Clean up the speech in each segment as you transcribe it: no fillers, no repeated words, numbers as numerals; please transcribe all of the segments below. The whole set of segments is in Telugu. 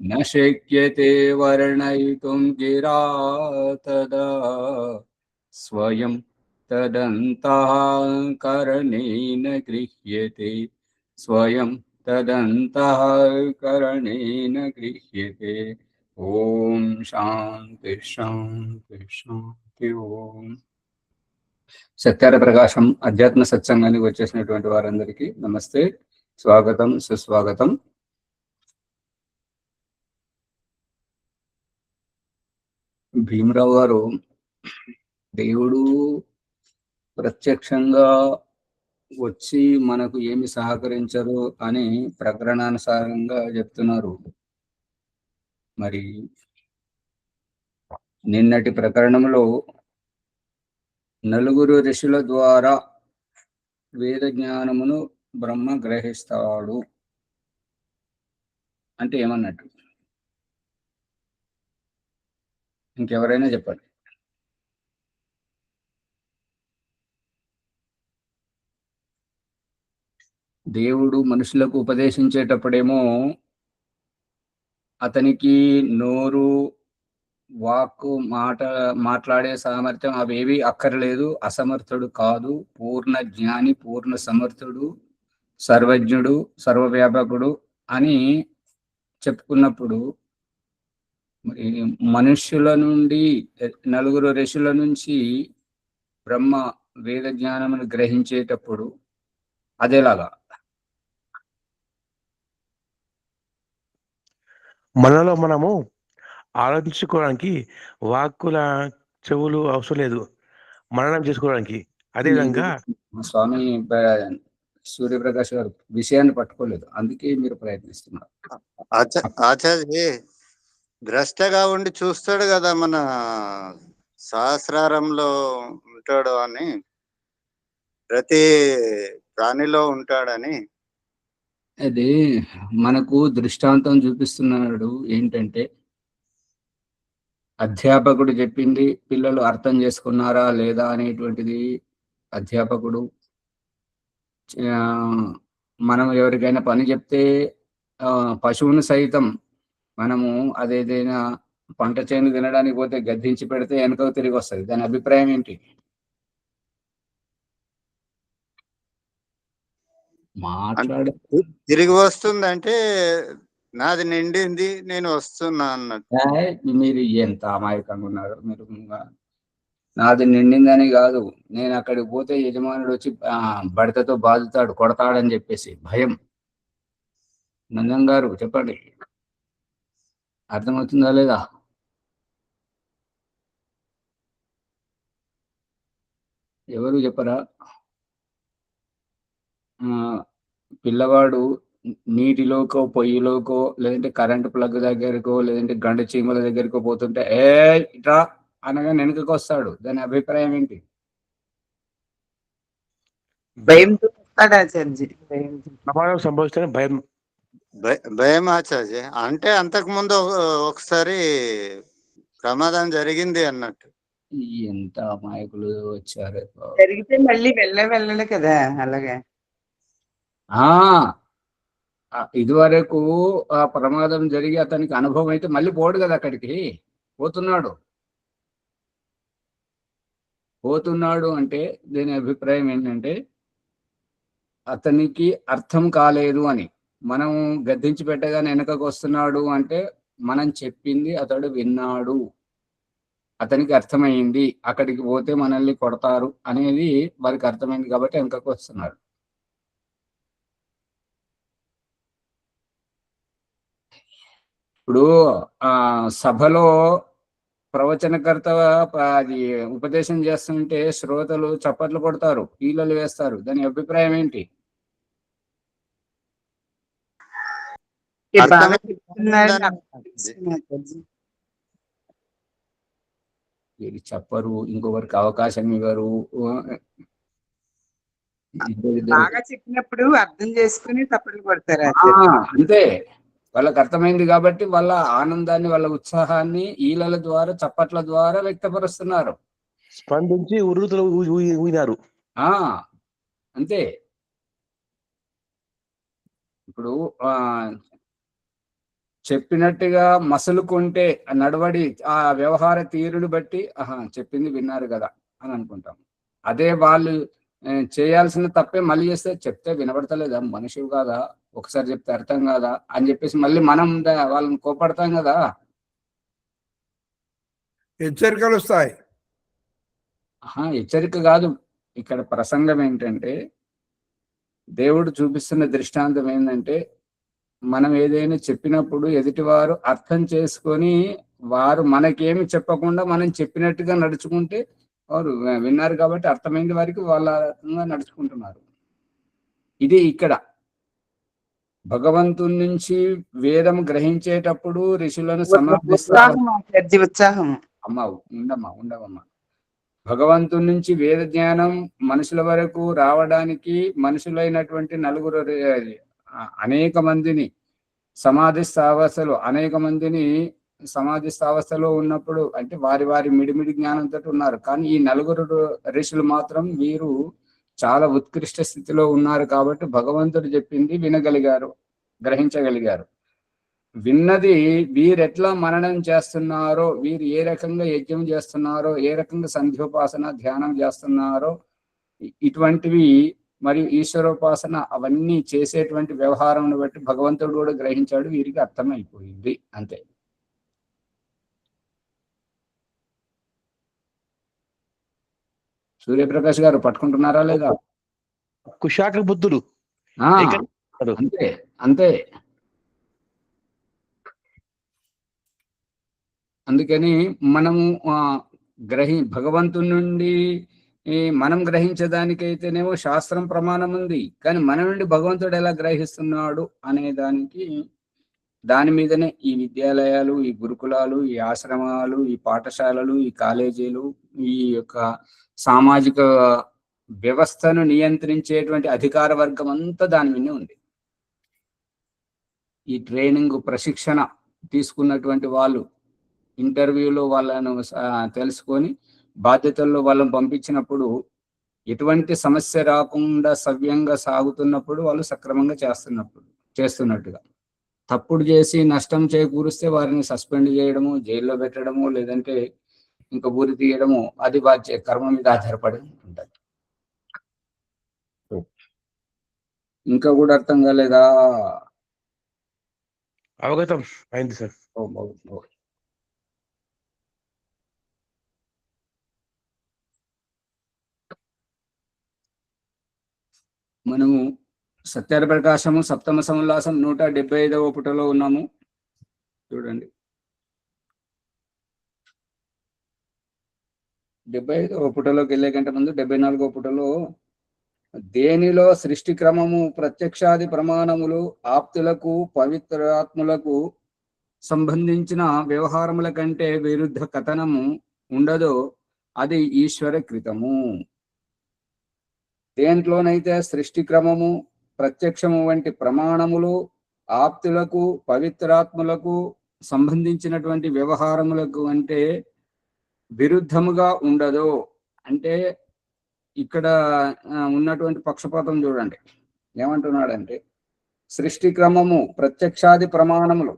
न शक्यते वर्णयितुं गिरा तदा स्वयं तदन्तःकरणेन गृह्यते स्वयं तदन्तःकरणेन गृह्यते। ఓం శాంతి శాంతి శాంతి ఓం. సత్యార ప్రకాశం అధ్యాత్మ సత్సంగానికి వచ్చేసినటువంటి వారందరికీ నమస్తే, స్వాగతం, సుస్వాగతం. భీమరావు గారు దేవుడు ప్రత్యక్షంగా వచ్చి మనకు ఏమి సహకరించరు అని ప్రకరణానుసారంగా చెప్తున్నారు. మరి నిన్నటి ప్రకరణంలో నలుగురు ఋషుల ద్వారా వేద జ్ఞానమును బ్రహ్మ గ్రహిస్తాడు అంటే ఏమన్నట్టు? ఇంకెవరైనా చెప్పండి. దేవుడు మనుషులకు ఉపదేశించేటప్పుడేమో అతనికి నోరు, వాక్కు, మాట్లాడే సామర్థ్యం అవేవి అక్కర్లేదు, అసమర్థుడు కాదు, పూర్ణ జ్ఞాని, పూర్ణ సమర్థుడు, సర్వజ్ఞుడు, సర్వవ్యాపకుడు అని చెప్పుకున్నప్పుడు మరి మనుష్యుల నుండి నలుగురు ఋషుల నుంచి బ్రహ్మ వేద జ్ఞానమును గ్రహించేటప్పుడు అదేలాగా మనలో మనము ఆలోచించుకోవడానికి వాక్కుల చెవులు అవసరం లేదు, మననం చేసుకోవడానికి. అదేవిధంగా స్వామి సూర్యప్రకాష్ గారు విషయాన్ని పట్టుకోలేదు, అందుకే మీరు ప్రయత్నిస్తున్నారు. ఆచార్య ద్రష్టగా ఉండి చూస్తాడు కదా, మన సహస్రారంలో ఉంటాడు అని, ప్రతి ప్రాణిలో ఉంటాడని. అది మనకు దృష్టాంతం చూపిస్తున్నాడు. ఏంటంటే అధ్యాపకుడు చెప్పింది పిల్లలు అర్థం చేసుకున్నారా లేదా అనేటువంటిది అధ్యాపకుడు. మనం ఎవరికైనా పని చెప్తే పశువును సైతం మనము అదేదైనా పంట చేను తినడానికి పోతే గద్దించి పెడితే వెనక తిరిగి వస్తుంది. దాని అభిప్రాయం ఏంటి? మాట్లాడ తిరిగి వస్తుంది అంటే నాది నిండింది, నేను వస్తున్నా అన్నట్టు. మీరు ఎంత అమాయకంగా ఉన్నారు మీరు. నాది నిండిందని కాదు, నేను అక్కడికి పోతే యజమానుడు వచ్చి బడతతో బాదుతాడు, కొడతాడని చెప్పేసి భయం. నందం గారు చెప్పండి, అర్థమవుతుందా లేదా? ఎవరు చెప్పరా? పిల్లవాడు నీటిలోకో, పొయ్యిలోకో, లేదంటే కరెంటు ప్లగ్ దగ్గరకో, లేదంటే గంట చీమల దగ్గరకో పోతుంటే ఇట్రా అనగా వెనుకకు వస్తాడు. దాని అభిప్రాయం ఏంటి? భయంతో ప్రమాదం సంభవిస్తే భయం. భయం ఆచార్య అంటే అంతకు ముందు ఒకసారి ప్రమాదం జరిగింది అన్నట్టు. ఎంత అమాయకులు వచ్చారు. జరిగితే మళ్ళీ వెళ్ళాలి కదా. అలాగే ఇదివరకు ఆ ప్రమాదం జరిగి అతనికి అనుభవం అయితే మళ్ళీ పోడు కదా, అక్కడికి పోతున్నాడు అంటే దీని అభిప్రాయం ఏంటంటే అతనికి అర్థం కాలేదు అని. మనం గద్దించి పెట్టగానే వెనకకు వస్తున్నాడు అంటే మనం చెప్పింది అతడు విన్నాడు, అతనికి అర్థమైంది, అక్కడికి పోతే మనల్ని కొడతారు అనేది వారికి అర్థమైంది కాబట్టి వెనకకు వస్తున్నాడు. ఇప్పుడు సభలో ప్రవచనకర్త అది ఉపదేశం చేస్తుంటే శ్రోతలు చప్పట్లు కొడతారు, ఈలలు వేస్తారు. దాని అభిప్రాయం ఏంటి? చెప్పరు, ఇంకొకరికి అవకాశం ఇవ్వరు. బాగా చెప్పినప్పుడు అర్థం చేసుకుని చప్పట్లు కొడతారు. అంతే, వాళ్ళకి అర్థమైంది కాబట్టి వాళ్ళ ఆనందాన్ని, వాళ్ళ ఉత్సాహాన్ని ఈలల ద్వారా, చప్పట్ల ద్వారా వ్యక్తపరుస్తున్నారు, స్పందించి ఊగినారు. అంతే. ఇప్పుడు చెప్పినట్టుగా మసులుకుంటే ఆ నడవడి ఆ వ్యవహార తీరుని బట్టి ఆహా చెప్పింది విన్నారు కదా అని అనుకుంటాం. అదే వాళ్ళు చేయాల్సిన తప్పే మళ్ళీ చేస్తే చెప్తే వినబడతలేదా, మనిషివి కాదా, ఒకసారి చెప్తే అర్థం కాదా అని చెప్పేసి మళ్ళీ మనం వాళ్ళని కోపడతాం కదా. హెచ్చరికలు వస్తాయి. హెచ్చరిక కాదు, ఇక్కడ ప్రసంగం ఏంటంటే దేవుడు చూపిస్తున్న దృష్టాంతం ఏంటంటే మనం ఏదైనా చెప్పినప్పుడు ఎదుటివారు అర్థం చేసుకొని వారు మనకేమి చెప్పకుండా మనం చెప్పినట్టుగా నడుచుకుంటే వారు విన్నారు కాబట్టి అర్థమైంది వారికి వాళ్ళ రకంగా నడుచుకుంటున్నారు. ఇది ఇక్కడ భగవంతుని నుంచి వేదం గ్రహించేటప్పుడు ఋషులను సమర్థిస్తారు. ఉత్సాహం అమ్మా ఉండవమ్మా. భగవంతుని నుంచి వేద జ్ఞానం మనుషుల వరకు రావడానికి మనుషులైనటువంటి నలుగురు అనేక మందిని సమాధి స్థావస్థలో ఉన్నప్పుడు అంటే వారి వారి మిడిమిడి జ్ఞానంతో ఉన్నారు. కానీ ఈ నలుగురు ఋషులు మాత్రం వీరు చాలా ఉత్కృష్ట స్థితిలో ఉన్నారు కాబట్టి భగవంతుడు చెప్పింది వినగలిగారు, గ్రహించగలిగారు. విన్నది వీరెట్లా మననం చేస్తున్నారో, వీరు ఏ రకంగా యజ్ఞం చేస్తున్నారో, ఏ రకంగా సంధ్యోపాసన ధ్యానం చేస్తున్నారో ఇటువంటివి మరియు ఈశ్వరోపాసన అవన్నీ చేసేటువంటి వ్యవహారం బట్టి భగవంతుడు కూడా గ్రహించాడు, వీరికి అర్థమైపోయింది అంతే. సూర్యప్రకాష్ గారు పట్టుకుంటున్నారా లేదా? కుశాగ్ర బుద్ధుడు అంతే అంతే. అందుకని మనము భగవంతుని నుండి మనం గ్రహించడానికైతేనేమో శాస్త్రం ప్రమాణం ఉంది, కానీ మన నుండి భగవంతుడు ఎలా గ్రహిస్తున్నాడు అనే దాని మీదనే ఈ విద్యాలయాలు, ఈ గురుకులాలు, ఈ ఆశ్రమాలు, ఈ పాఠశాలలు, ఈ కాలేజీలు, ఈ యొక్క సామాజిక వ్యవస్థను నియంత్రించేటువంటి అధికార వర్గం అంతా దాని మీదే ఉంది. ఈ ట్రైనింగ్ ప్రశిక్షణ తీసుకున్నటువంటి వాళ్ళు ఇంటర్వ్యూలో వాళ్ళను తెలుసుకొని బాధ్యతల్లో వాళ్ళని పంపించినప్పుడు ఎటువంటి సమస్య రాకుండా సవ్యంగా సాగుతున్నప్పుడు వాళ్ళు సక్రమంగా చేస్తున్నట్టుగా, తప్పుడు చేసి నష్టం చేకూరిస్తే వారిని సస్పెండ్ చేయడము, జైల్లో పెట్టడము, లేదంటే ఇంకా ఊరి తీయడము, అది వారి కర్మ మీద ఆధారపడి ఉంటుంది. ఇంకా కూడా అర్థం కాలేదా? అవగతం అయింది సార్. మనము సత్యార ప్రకాశము సప్తమ సంలాసం 175వ పుటలో ఉన్నాము. చూడండి, 75వ పుటలోకి వెళ్ళే కంటే ముందు 74వ పుటలో దేనిలో సృష్టి క్రమము ప్రత్యక్షాది ప్రమాణములు ఆప్తులకు పవిత్రాత్ములకు సంబంధించిన వ్యవహారముల కంటే విరుద్ధ కథనము ఉండదో అది ఈశ్వర కృతము. దేంట్లోనైతే సృష్టి క్రమము ప్రత్యక్షము వంటి ప్రమాణములు ఆప్తులకు పవిత్రాత్ములకు సంబంధించినటువంటి వ్యవహారములకు అంటే విరుద్ధముగా ఉండదో, అంటే ఇక్కడ ఉన్నటువంటి పక్షపాతం చూడండి. ఏమంటున్నాడంటే సృష్టి క్రమము ప్రత్యక్షాది ప్రమాణములు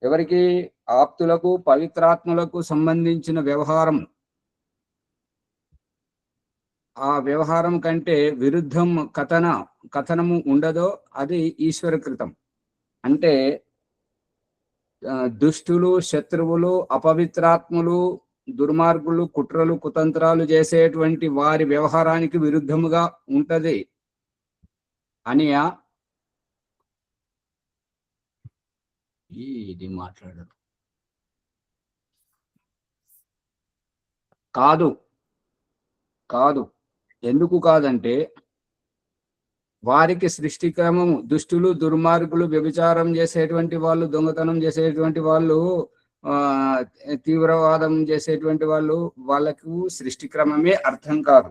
ఎవరికి? ఆప్తులకు పవిత్రాత్ములకు సంబంధించిన వ్యవహారం, ఆ వ్యవహారం కంటే విరుద్ధం కథనము ఉండదో అది ఈశ్వరకృతం. అంటే దుష్టులు, శత్రువులు, అపవిత్రాత్ములు, దుర్మార్గులు, కుట్రలు, కుతంత్రాలు చేసేటువంటి వారి వ్యవహారానికి విరుద్ధముగా ఉంటది అనియా? ఇది మాట్లాడరు. కాదు. ఎందుకు కాదంటే వారికి సృష్టి క్రమము దుష్టులు, దుర్మార్గులు, వ్యభిచారం చేసేటువంటి వాళ్ళు, దొంగతనం చేసేటువంటి వాళ్ళు, తీవ్రవాదం చేసేటువంటి వాళ్ళు, వాళ్ళకు సృష్టి క్రమమే అర్థం కాదు.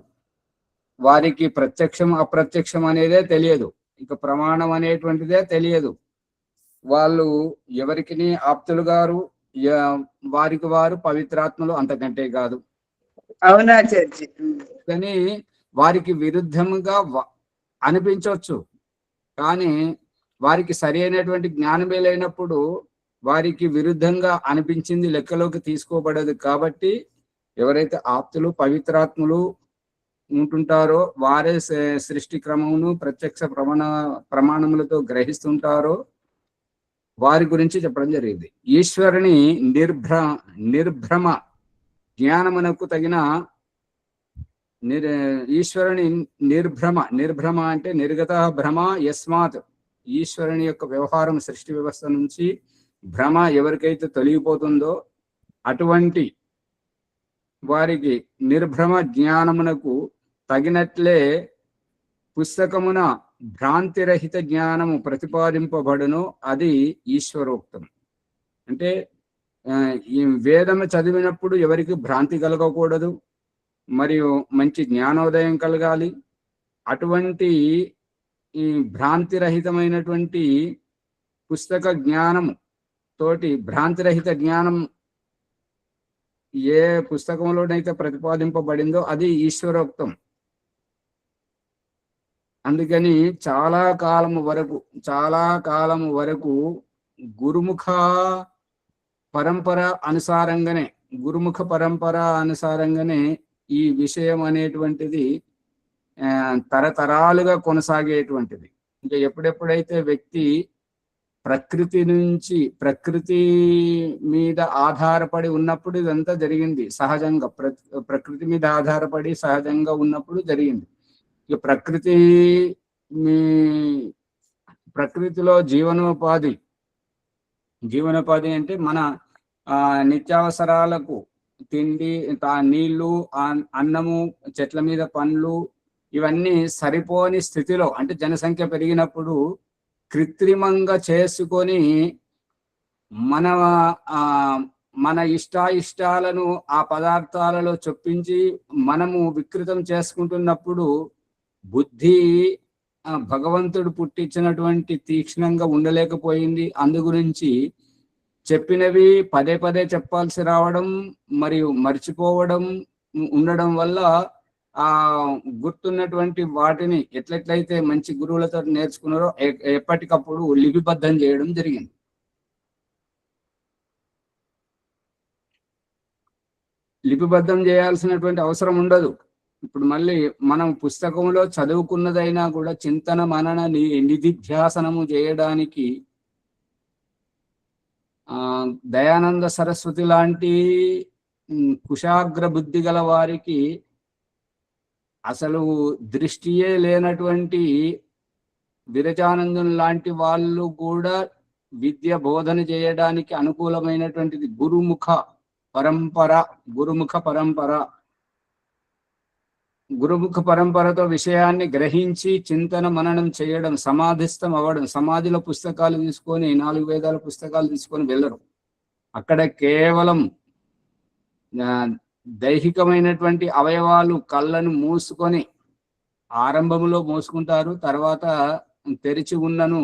వారికి ప్రత్యక్షం అప్రత్యక్షం అనేదే తెలియదు, ఇక ప్రమాణం అనేటువంటిదే తెలియదు. వాళ్ళు ఎవరికి ఆప్తులు గారు, వారికి వారు పవిత్రాత్మలు, అంతకంటే కాదు. అవునా చర్చి? కానీ వారికి విరుద్ధంగా అనిపించవచ్చు, కానీ వారికి సరి అయినటువంటి జ్ఞానమే లేనప్పుడు వారికి విరుద్ధంగా అనిపించింది లెక్కలోకి తీసుకోబడదు. కాబట్టి ఎవరైతే ఆప్తులు పవిత్రాత్ములు ఉంటుంటారో వారే సృష్టి క్రమమును ప్రత్యక్ష ప్రమాణములతో గ్రహిస్తుంటారో వారి గురించి చెప్పడం జరిగింది. ఈశ్వరుని నిర్భ్రమ జ్ఞానమునకు తగిన ఈశ్వరుని నిర్భ్రమ అంటే నిర్గత భ్రమ యస్మాత్, ఈశ్వరుని యొక్క వ్యవహారం సృష్టి వ్యవస్థ నుంచి భ్రమ ఎవరికైతే తొలగిపోతుందో అటువంటి వారికి నిర్భ్రమ జ్ఞానమునకు తగినట్లే పుస్తకమున భ్రాంతిరహిత జ్ఞానము ప్రతిపాదింపబడును, అది ఈశ్వరోక్తం. అంటే ఈ వేదము చదివినప్పుడు ఎవరికి భ్రాంతి కలగకూడదు, మరియు మంచి జ్ఞానోదయం కలగాలి. అటువంటి ఈ భ్రాంతిరహితమైనటువంటి పుస్తక జ్ఞానము తోటి, భ్రాంతిరహిత జ్ఞానం ఏ పుస్తకంలోనైతే ప్రతిపాదింపబడిందో అది ఈశ్వరోక్తం. అందుకని చాలా కాలము వరకు గురుముఖ పరంపర అనుసారంగానే ఈ విషయం అనేటువంటిది తరతరాలుగా కొనసాగేటువంటిది. ఇంకా ఎప్పుడెప్పుడైతే వ్యక్తి ప్రకృతి మీద ఆధారపడి ఉన్నప్పుడు ఇదంతా జరిగింది సహజంగా. ప్రకృతి మీద ఆధారపడి సహజంగా ఉన్నప్పుడు జరిగింది. ఇక ప్రకృతిలో జీవనోపాధి అంటే మన నిత్యావసరాలకు తిండి, నీళ్లు, అన్నము, చెట్ల మీద పండ్లు ఇవన్నీ సరిపోని స్థితిలో, అంటే జనసంఖ్య పెరిగినప్పుడు కృత్రిమంగా చేసుకొని మన ఇష్టాలను ఆ పదార్థాలలో చొప్పించి మనము వికృతం చేసుకుంటున్నప్పుడు బుద్ధి భగవంతుడు పుట్టించినటువంటి తీక్ష్ణంగా ఉండలేకపోయింది. అందు గురించి చెప్పినవి పదే పదే చెప్పాల్సి రావడం మరియు మర్చిపోవడం ఉండడం వల్ల ఆ గుర్తున్నటువంటి వాటిని ఎట్లెట్లయితే మంచి గురువులతో నేర్చుకున్నారో ఎప్పటికప్పుడు లిపిబద్ధం చేయడం జరిగింది. లిపిబద్ధం చేయాల్సినటువంటి అవసరం ఉండదు. ఇప్పుడు మళ్ళీ మనం పుస్తకంలో చదువుకున్నదైనా కూడా చింతన మనన నిధిధ్యాసనము చేయడానికి దయానంద సరస్వతి లాంటి కుశాగ్ర బుద్ధి గల వారికి అసలు దృష్టియే లేనటువంటి విరజానందం లాంటి వాళ్ళు కూడా విద్య బోధన చేయడానికి అనుకూలమైనటువంటిది గురుముఖ పరంపరతో విషయాన్ని గ్రహించి చింతన మననం చేయడం, సమాధిస్థం అవ్వడం. సమాధిలో పుస్తకాలు తీసుకొని 4 వేదాల పుస్తకాలు తీసుకొని వెళ్ళరు. అక్కడ కేవలం దైహికమైనటువంటి అవయవాలు కళ్ళను మూసుకొని ఆరంభంలో మోసుకుంటారు, తర్వాత తెరిచి ఉన్నను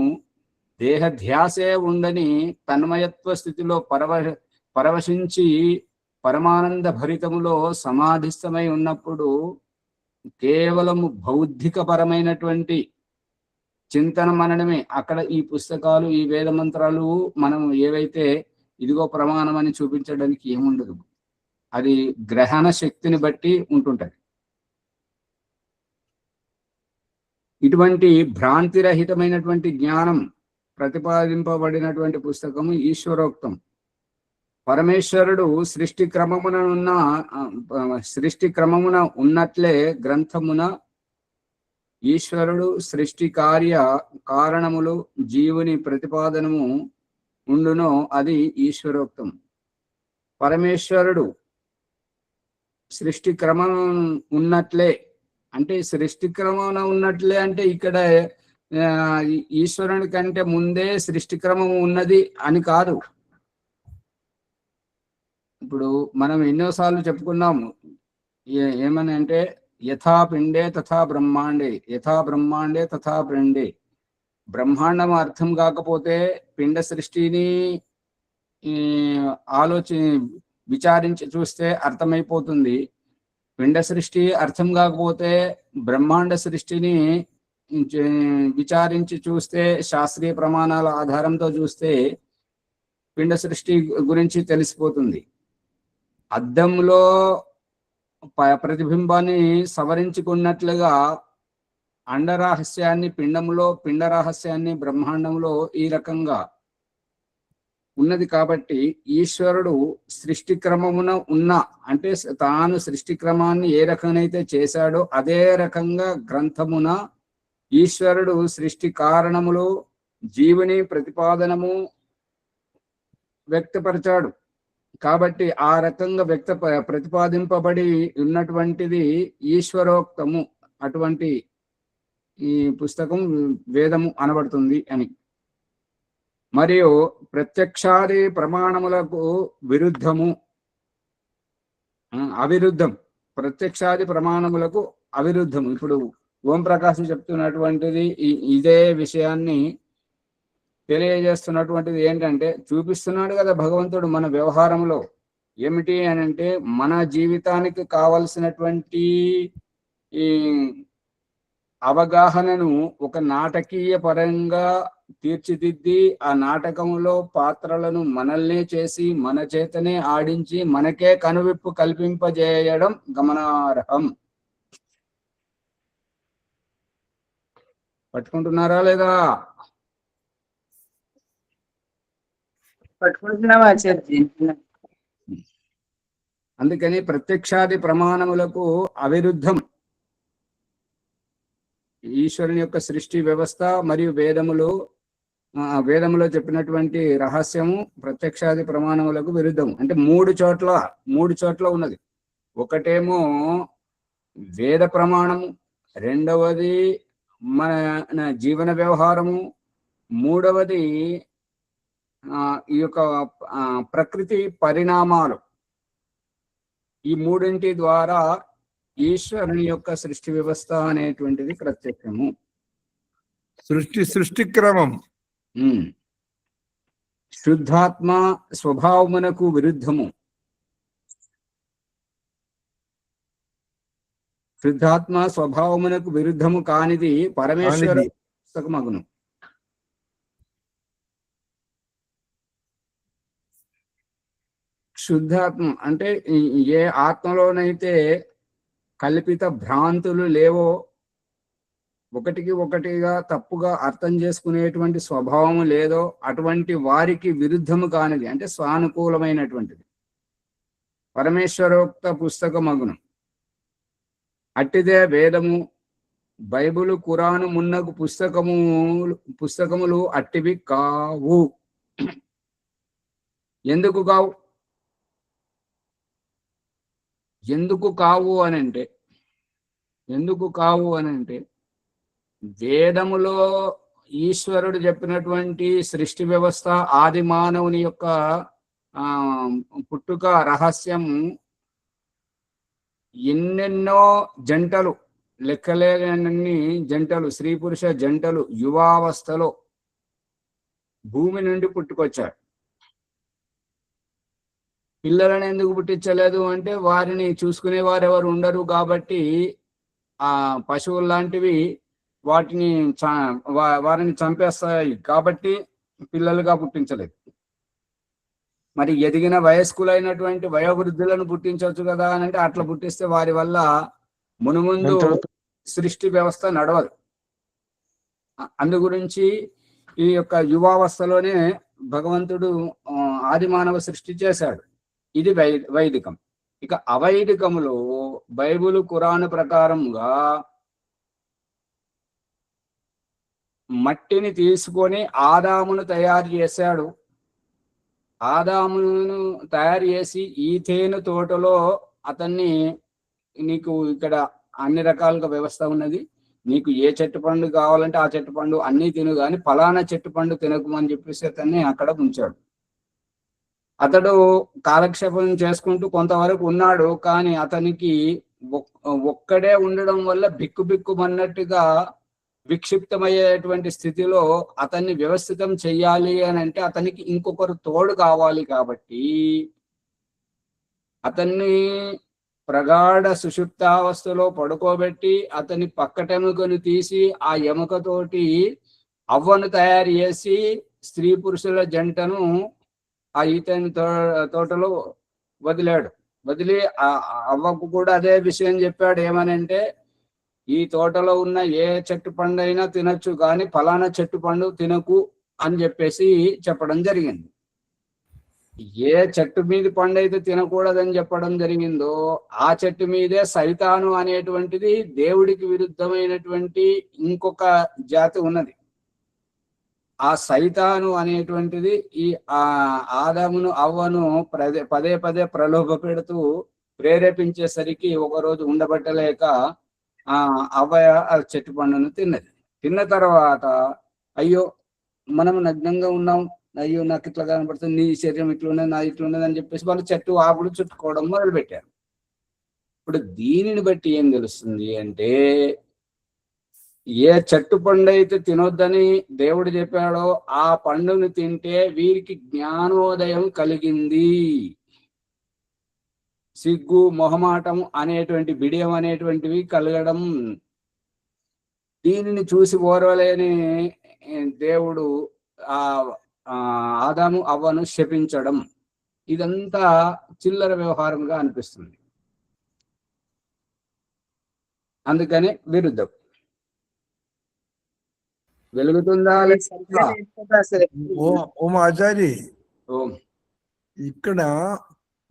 దేహ ధ్యాసే ఉండని తన్మయత్వ స్థితిలో పరవశించి పరమానంద భరితములో సమాధిస్థమై ఉన్నప్పుడు కేవలము బౌద్ధిక పరమైనటువంటి చింతన మననమే. అక్కడ ఈ పుస్తకాలు, ఈ వేద మంత్రాలు మనం ఏవైతే ఇదిగో ప్రమాణం అని చూపించడానికి ఏముండదు. అది గ్రహణ శక్తిని బట్టి ఉంటుంటది. ఇటువంటి భ్రాంతిరహితమైనటువంటి జ్ఞానం ప్రతిపాదింపబడినటువంటి పుస్తకము ఈశ్వరోక్తం. పరమేశ్వరుడు సృష్టి క్రమమున ఉన్నట్లే గ్రంథమున ఈశ్వరుడు సృష్టి కారణములు జీవుని ప్రతిపాదనము ఉండునో అది ఈశ్వరోక్తం. పరమేశ్వరుడు సృష్టి క్రమం ఉన్నట్లే అంటే ఇక్కడ ఈశ్వరుని కంటే ముందే సృష్టి క్రమం ఉన్నది అని కాదు. ఇప్పుడు మనం ఎన్నోసార్లు చెప్పుకున్నాము ఏమని అంటే యథా పిండే తథా బ్రహ్మాండే, యథా బ్రహ్మాండే తథా పిండే. బ్రహ్మాండం అర్థం కాకపోతే పిండ సృష్టిని విచారించి చూస్తే అర్థమైపోతుంది. పిండ సృష్టి అర్థం కాకపోతే బ్రహ్మాండ సృష్టిని విచారించి చూస్తే, శాస్త్రీయ ప్రమాణాల ఆధారంతో చూస్తే పిండ సృష్టి గురించి తెలిసిపోతుంది. అద్దంలో ప్రతిబింబాన్ని సవరించుకున్నట్లుగా అండరహస్యాన్ని పిండంలో, పిండ రహస్యాన్ని బ్రహ్మాండంలో ఈ రకంగా ఉన్నది. కాబట్టి ఈశ్వరుడు సృష్టి క్రమమున ఉన్న, అంటే తాను సృష్టి క్రమాన్ని ఏ రకంగానైతే చేశాడో అదే రకంగా గ్రంథమున ఈశ్వరుడు సృష్టి కారణములు, జీవుని ప్రతిపాదనము వ్యక్తపరిచాడు. కాబట్టి ఆ రకంగా ప్రతిపాదింపబడి ఉన్నటువంటిది ఈశ్వరోక్తము. అటువంటి ఈ పుస్తకం వేదము అనబడుతుంది అని. మరియు ప్రత్యక్షాది ప్రమాణములకు విరుద్ధము, అవిరుద్ధం. ప్రత్యక్షాది ప్రమాణములకు అవిరుద్ధము. ఇప్పుడు ఓం ప్రకాశం చెప్తున్నటువంటిది ఇదే విషయాన్ని తెలియజేస్తున్నటువంటిది. ఏంటంటే, చూపిస్తున్నాడు కదా భగవంతుడు మన వ్యవహారంలో. ఏమిటి అని అంటే, మన జీవితానికి కావలసినటువంటి ఈ అవగాహనను ఒక నాటకీయ పరంగా తీర్చిదిద్ది, ఆ నాటకంలో పాత్రలను మనల్నే చేసి, మన చేతనే ఆడించి, మనకే కనువిప్పు కల్పింపజేయడం గమనార్హం. పట్టుకుంటున్నారా లేదా? పట్టుకుంటున్నావా ఆచార్య? అందుకని ప్రత్యక్షాది ప్రమాణములకు అవిరుద్ధం ఈశ్వరుని యొక్క సృష్టి వ్యవస్థ మరియు వేదములో చెప్పినటువంటి రహస్యము ప్రత్యక్షాది ప్రమాణములకు విరుద్ధము. అంటే మూడు చోట్ల ఉన్నది. ఒకటేమో వేద ప్రమాణము, రెండవది మన జీవన వ్యవహారము, మూడవది ఈ యొక్క ప్రకృతి పరిణామాలు. ఈ మూడింటి ద్వారా ఈశ్వరుని యొక్క సృష్టి వ్యవస్థ అనేటువంటిది ప్రత్యక్షము. సృష్టి క్రమం శుద్ధాత్మ స్వభావమునకు విరుద్ధము. శుద్ధాత్మ స్వభావమునకు విరుద్ధము కానిది పరమేశ్వర పుస్తకమగును. శుద్ధాత్మ అంటే ఏ ఆత్మలోనైతే కల్పిత భ్రాంతులు లేవో, ఒకటికి ఒకటిగా తప్పుగా అర్థం చేసుకునేటువంటి స్వభావం లేదో, అటువంటి వారికి విరుద్ధము కానిది అంటే స్వానుకూలమైనటువంటిది పరమేశ్వరోక్త పుస్తకమగును. అట్టిదే వేదము, బైబిలు, ఖురాను మున్నగు పుస్తకములు అట్టివి కావు. ఎందుకు కావు అనంటే వేదములో ఈశ్వరుడు చెప్పినటువంటి సృష్టి వ్యవస్థ, ఆది మానవుని యొక్క పుట్టుక రహస్యం ఎన్నెన్నో జంటలు, లెక్కలేనన్ని జంటలు, స్త్రీ పురుష జంటలు యువావస్థలో భూమి నుండి పుట్టుకొచ్చారు. పిల్లలను ఎందుకు పుట్టించలేదు అంటే, వారిని చూసుకునే వారు ఎవరు ఉండరు కాబట్టి ఆ పశువులు లాంటివి వారిని చంపేస్తాయి కాబట్టి పిల్లలుగా పుట్టించలేదు. మరి ఎదిగిన వయస్కులైనటువంటి వయోవృద్ధులను పుట్టించవచ్చు కదా అని అంటే, అట్లా పుట్టిస్తే వారి వల్ల మునుముందు సృష్టి వ్యవస్థ నడవదు. అందు గురించి ఈ యొక్క యువావస్థలోనే భగవంతుడు ఆది మానవ సృష్టి చేశాడు. ఇది వైదికం. ఇక అవైదికములో బైబిల్, ఖురాను ప్రకారంగా మట్టిని తీసుకొని ఆదామును తయారు చేశాడు. ఆదామును తయారు చేసి ఈథేను తోటలో అతన్ని, నీకు ఇక్కడ అన్ని రకాలుగా వ్యవస్థ ఉన్నది, నీకు ఏ చెట్టు పండు కావాలంటే ఆ చెట్టు పండు అన్నీ తిను, కానీ ఫలానా చెట్టు పండు తినకు అని చెప్పేసి అతన్ని అక్కడ ఉంచాడు. అతడు కాలక్షేపం చేసుకుంటూ కొంతవరకు ఉన్నాడు. కానీ అతనికి ఒక్కడే ఉండడం వల్ల బిక్కుమన్నట్టుగా విక్షిప్తమయ్యేటువంటి స్థితిలో అతన్ని వ్యవస్థితం చెయ్యాలి అని అంటే అతనికి ఇంకొకరు తోడు కావాలి. కాబట్టి అతన్ని ప్రగాఢ సుషుప్తావస్థలో పడుకోబెట్టి అతని పక్కటెముకను తీసి ఆ ఎముకతోటి అవ్వను తయారు చేసి స్త్రీ పురుషుల జంటను ఆ ఈతని తోటలో వదిలాడు. వదిలి ఆ అవ్వకు కూడా అదే విషయం చెప్పాడు. ఏమనంటే, ఈ తోటలో ఉన్న ఏ చెట్టు పండు అయినా తినొచ్చు, కానీ ఫలానా చెట్టు పండు తినకు అని చెప్పేసి చెప్పడం జరిగింది. ఏ చెట్టు మీద పండు అయితే తినకూడదని చెప్పడం జరిగిందో ఆ చెట్టు మీదే సైతాను అనేటువంటిది దేవుడికి విరుద్ధమైనటువంటి ఇంకొక జాతి ఉన్నది. ఆ సైతాను అనేటువంటిది ఈ ఆదామును అవ్వను పదే పదే ప్రలోభ పెడుతూ ప్రేరేపించేసరికి ఒకరోజు ఉండబట్టలేక అవ్వ ఆ చెట్టు పండును తిన్నది. తిన్న తర్వాత అయ్యో మనం నగ్నంగా ఉన్నాం, అయ్యో నాకు ఇట్లా కనపడుతుంది, నీ శరీరం ఇట్లున్నది, నా ఇట్లున్నది అని చెప్పేసి వాళ్ళు చెట్టు ఆకులు చుట్టుకోవడం మొదలు పెట్టారు. ఇప్పుడు దీనిని బట్టి ఏం తెలుస్తుంది అంటే, ఏ చెట్టు పండు అయితే తినొద్దని దేవుడు చెప్పాడో ఆ పండును తింటే వీరికి జ్ఞానోదయం కలిగింది. సిగ్గు, మొహమాటం అనేటువంటి బిడియం అనేటువంటివి కలగడం, దీనిని చూసి ఓర్వలేని దేవుడు ఆదాము అవ్వను శపించడం, ఇదంతా చిల్లర వ్యవహారంగా అనిపిస్తుంది. అందుకని విరుద్ధం. వెలుగుతుందా? ఓం ఆచారి, ఓం. ఇక్కడ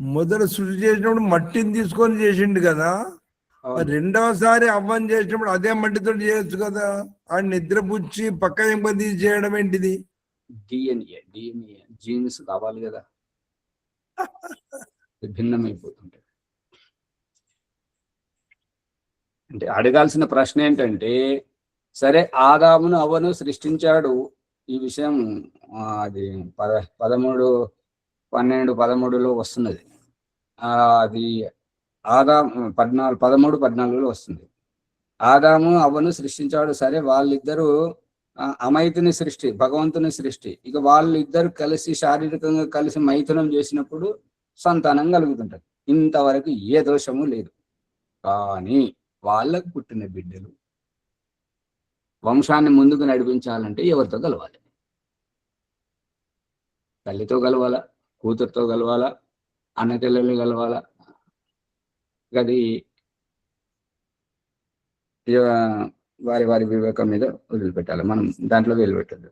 మొదలు సృష్టి చేసినప్పుడు మట్టిని తీసుకొని చేసిండు కదా, రెండవసారి అవ్వని చేసినప్పుడు అదే మట్టితో చేయొచ్చు కదా. ఆ నిద్రపుచ్చి పక్క ఎంప తీసి చేయడం ఏంటిది? డిఎన్ఏ జీన్స్ కావాలి కదా, భిన్నమైపోతుంటాయి. అంటే అడగాల్సిన ప్రశ్న ఏంటంటే, సరే ఆదామును అవ్వను సృష్టించాడు, ఈ విషయం అది 13:12 వస్తున్నది. అది ఆదాము 13:14 వస్తుంది. ఆదాము అవ్వను సృష్టించాడు, సరే వాళ్ళిద్దరూ అమైతుని సృష్టి, భగవంతుని సృష్టి. ఇక వాళ్ళిద్దరు కలిసి శారీరకంగా కలిసి మైథునం చేసినప్పుడు సంతానం కలుగుతుంటది. ఇంతవరకు ఏ దోషము లేదు. కానీ వాళ్ళకు పుట్టిన బిడ్డలు వంశాన్ని ముందుకు నడిపించాలంటే ఎవరితో కలవాలి? తల్లితో కలవాలా, కూతురుతో కలవాలా, అన్నచెల్లెలు కలవాలా? అది వారి వారి వివేకం మీద వదిలిపెట్టాలి, మనం దాంట్లో వదిలిపెట్టద్దు.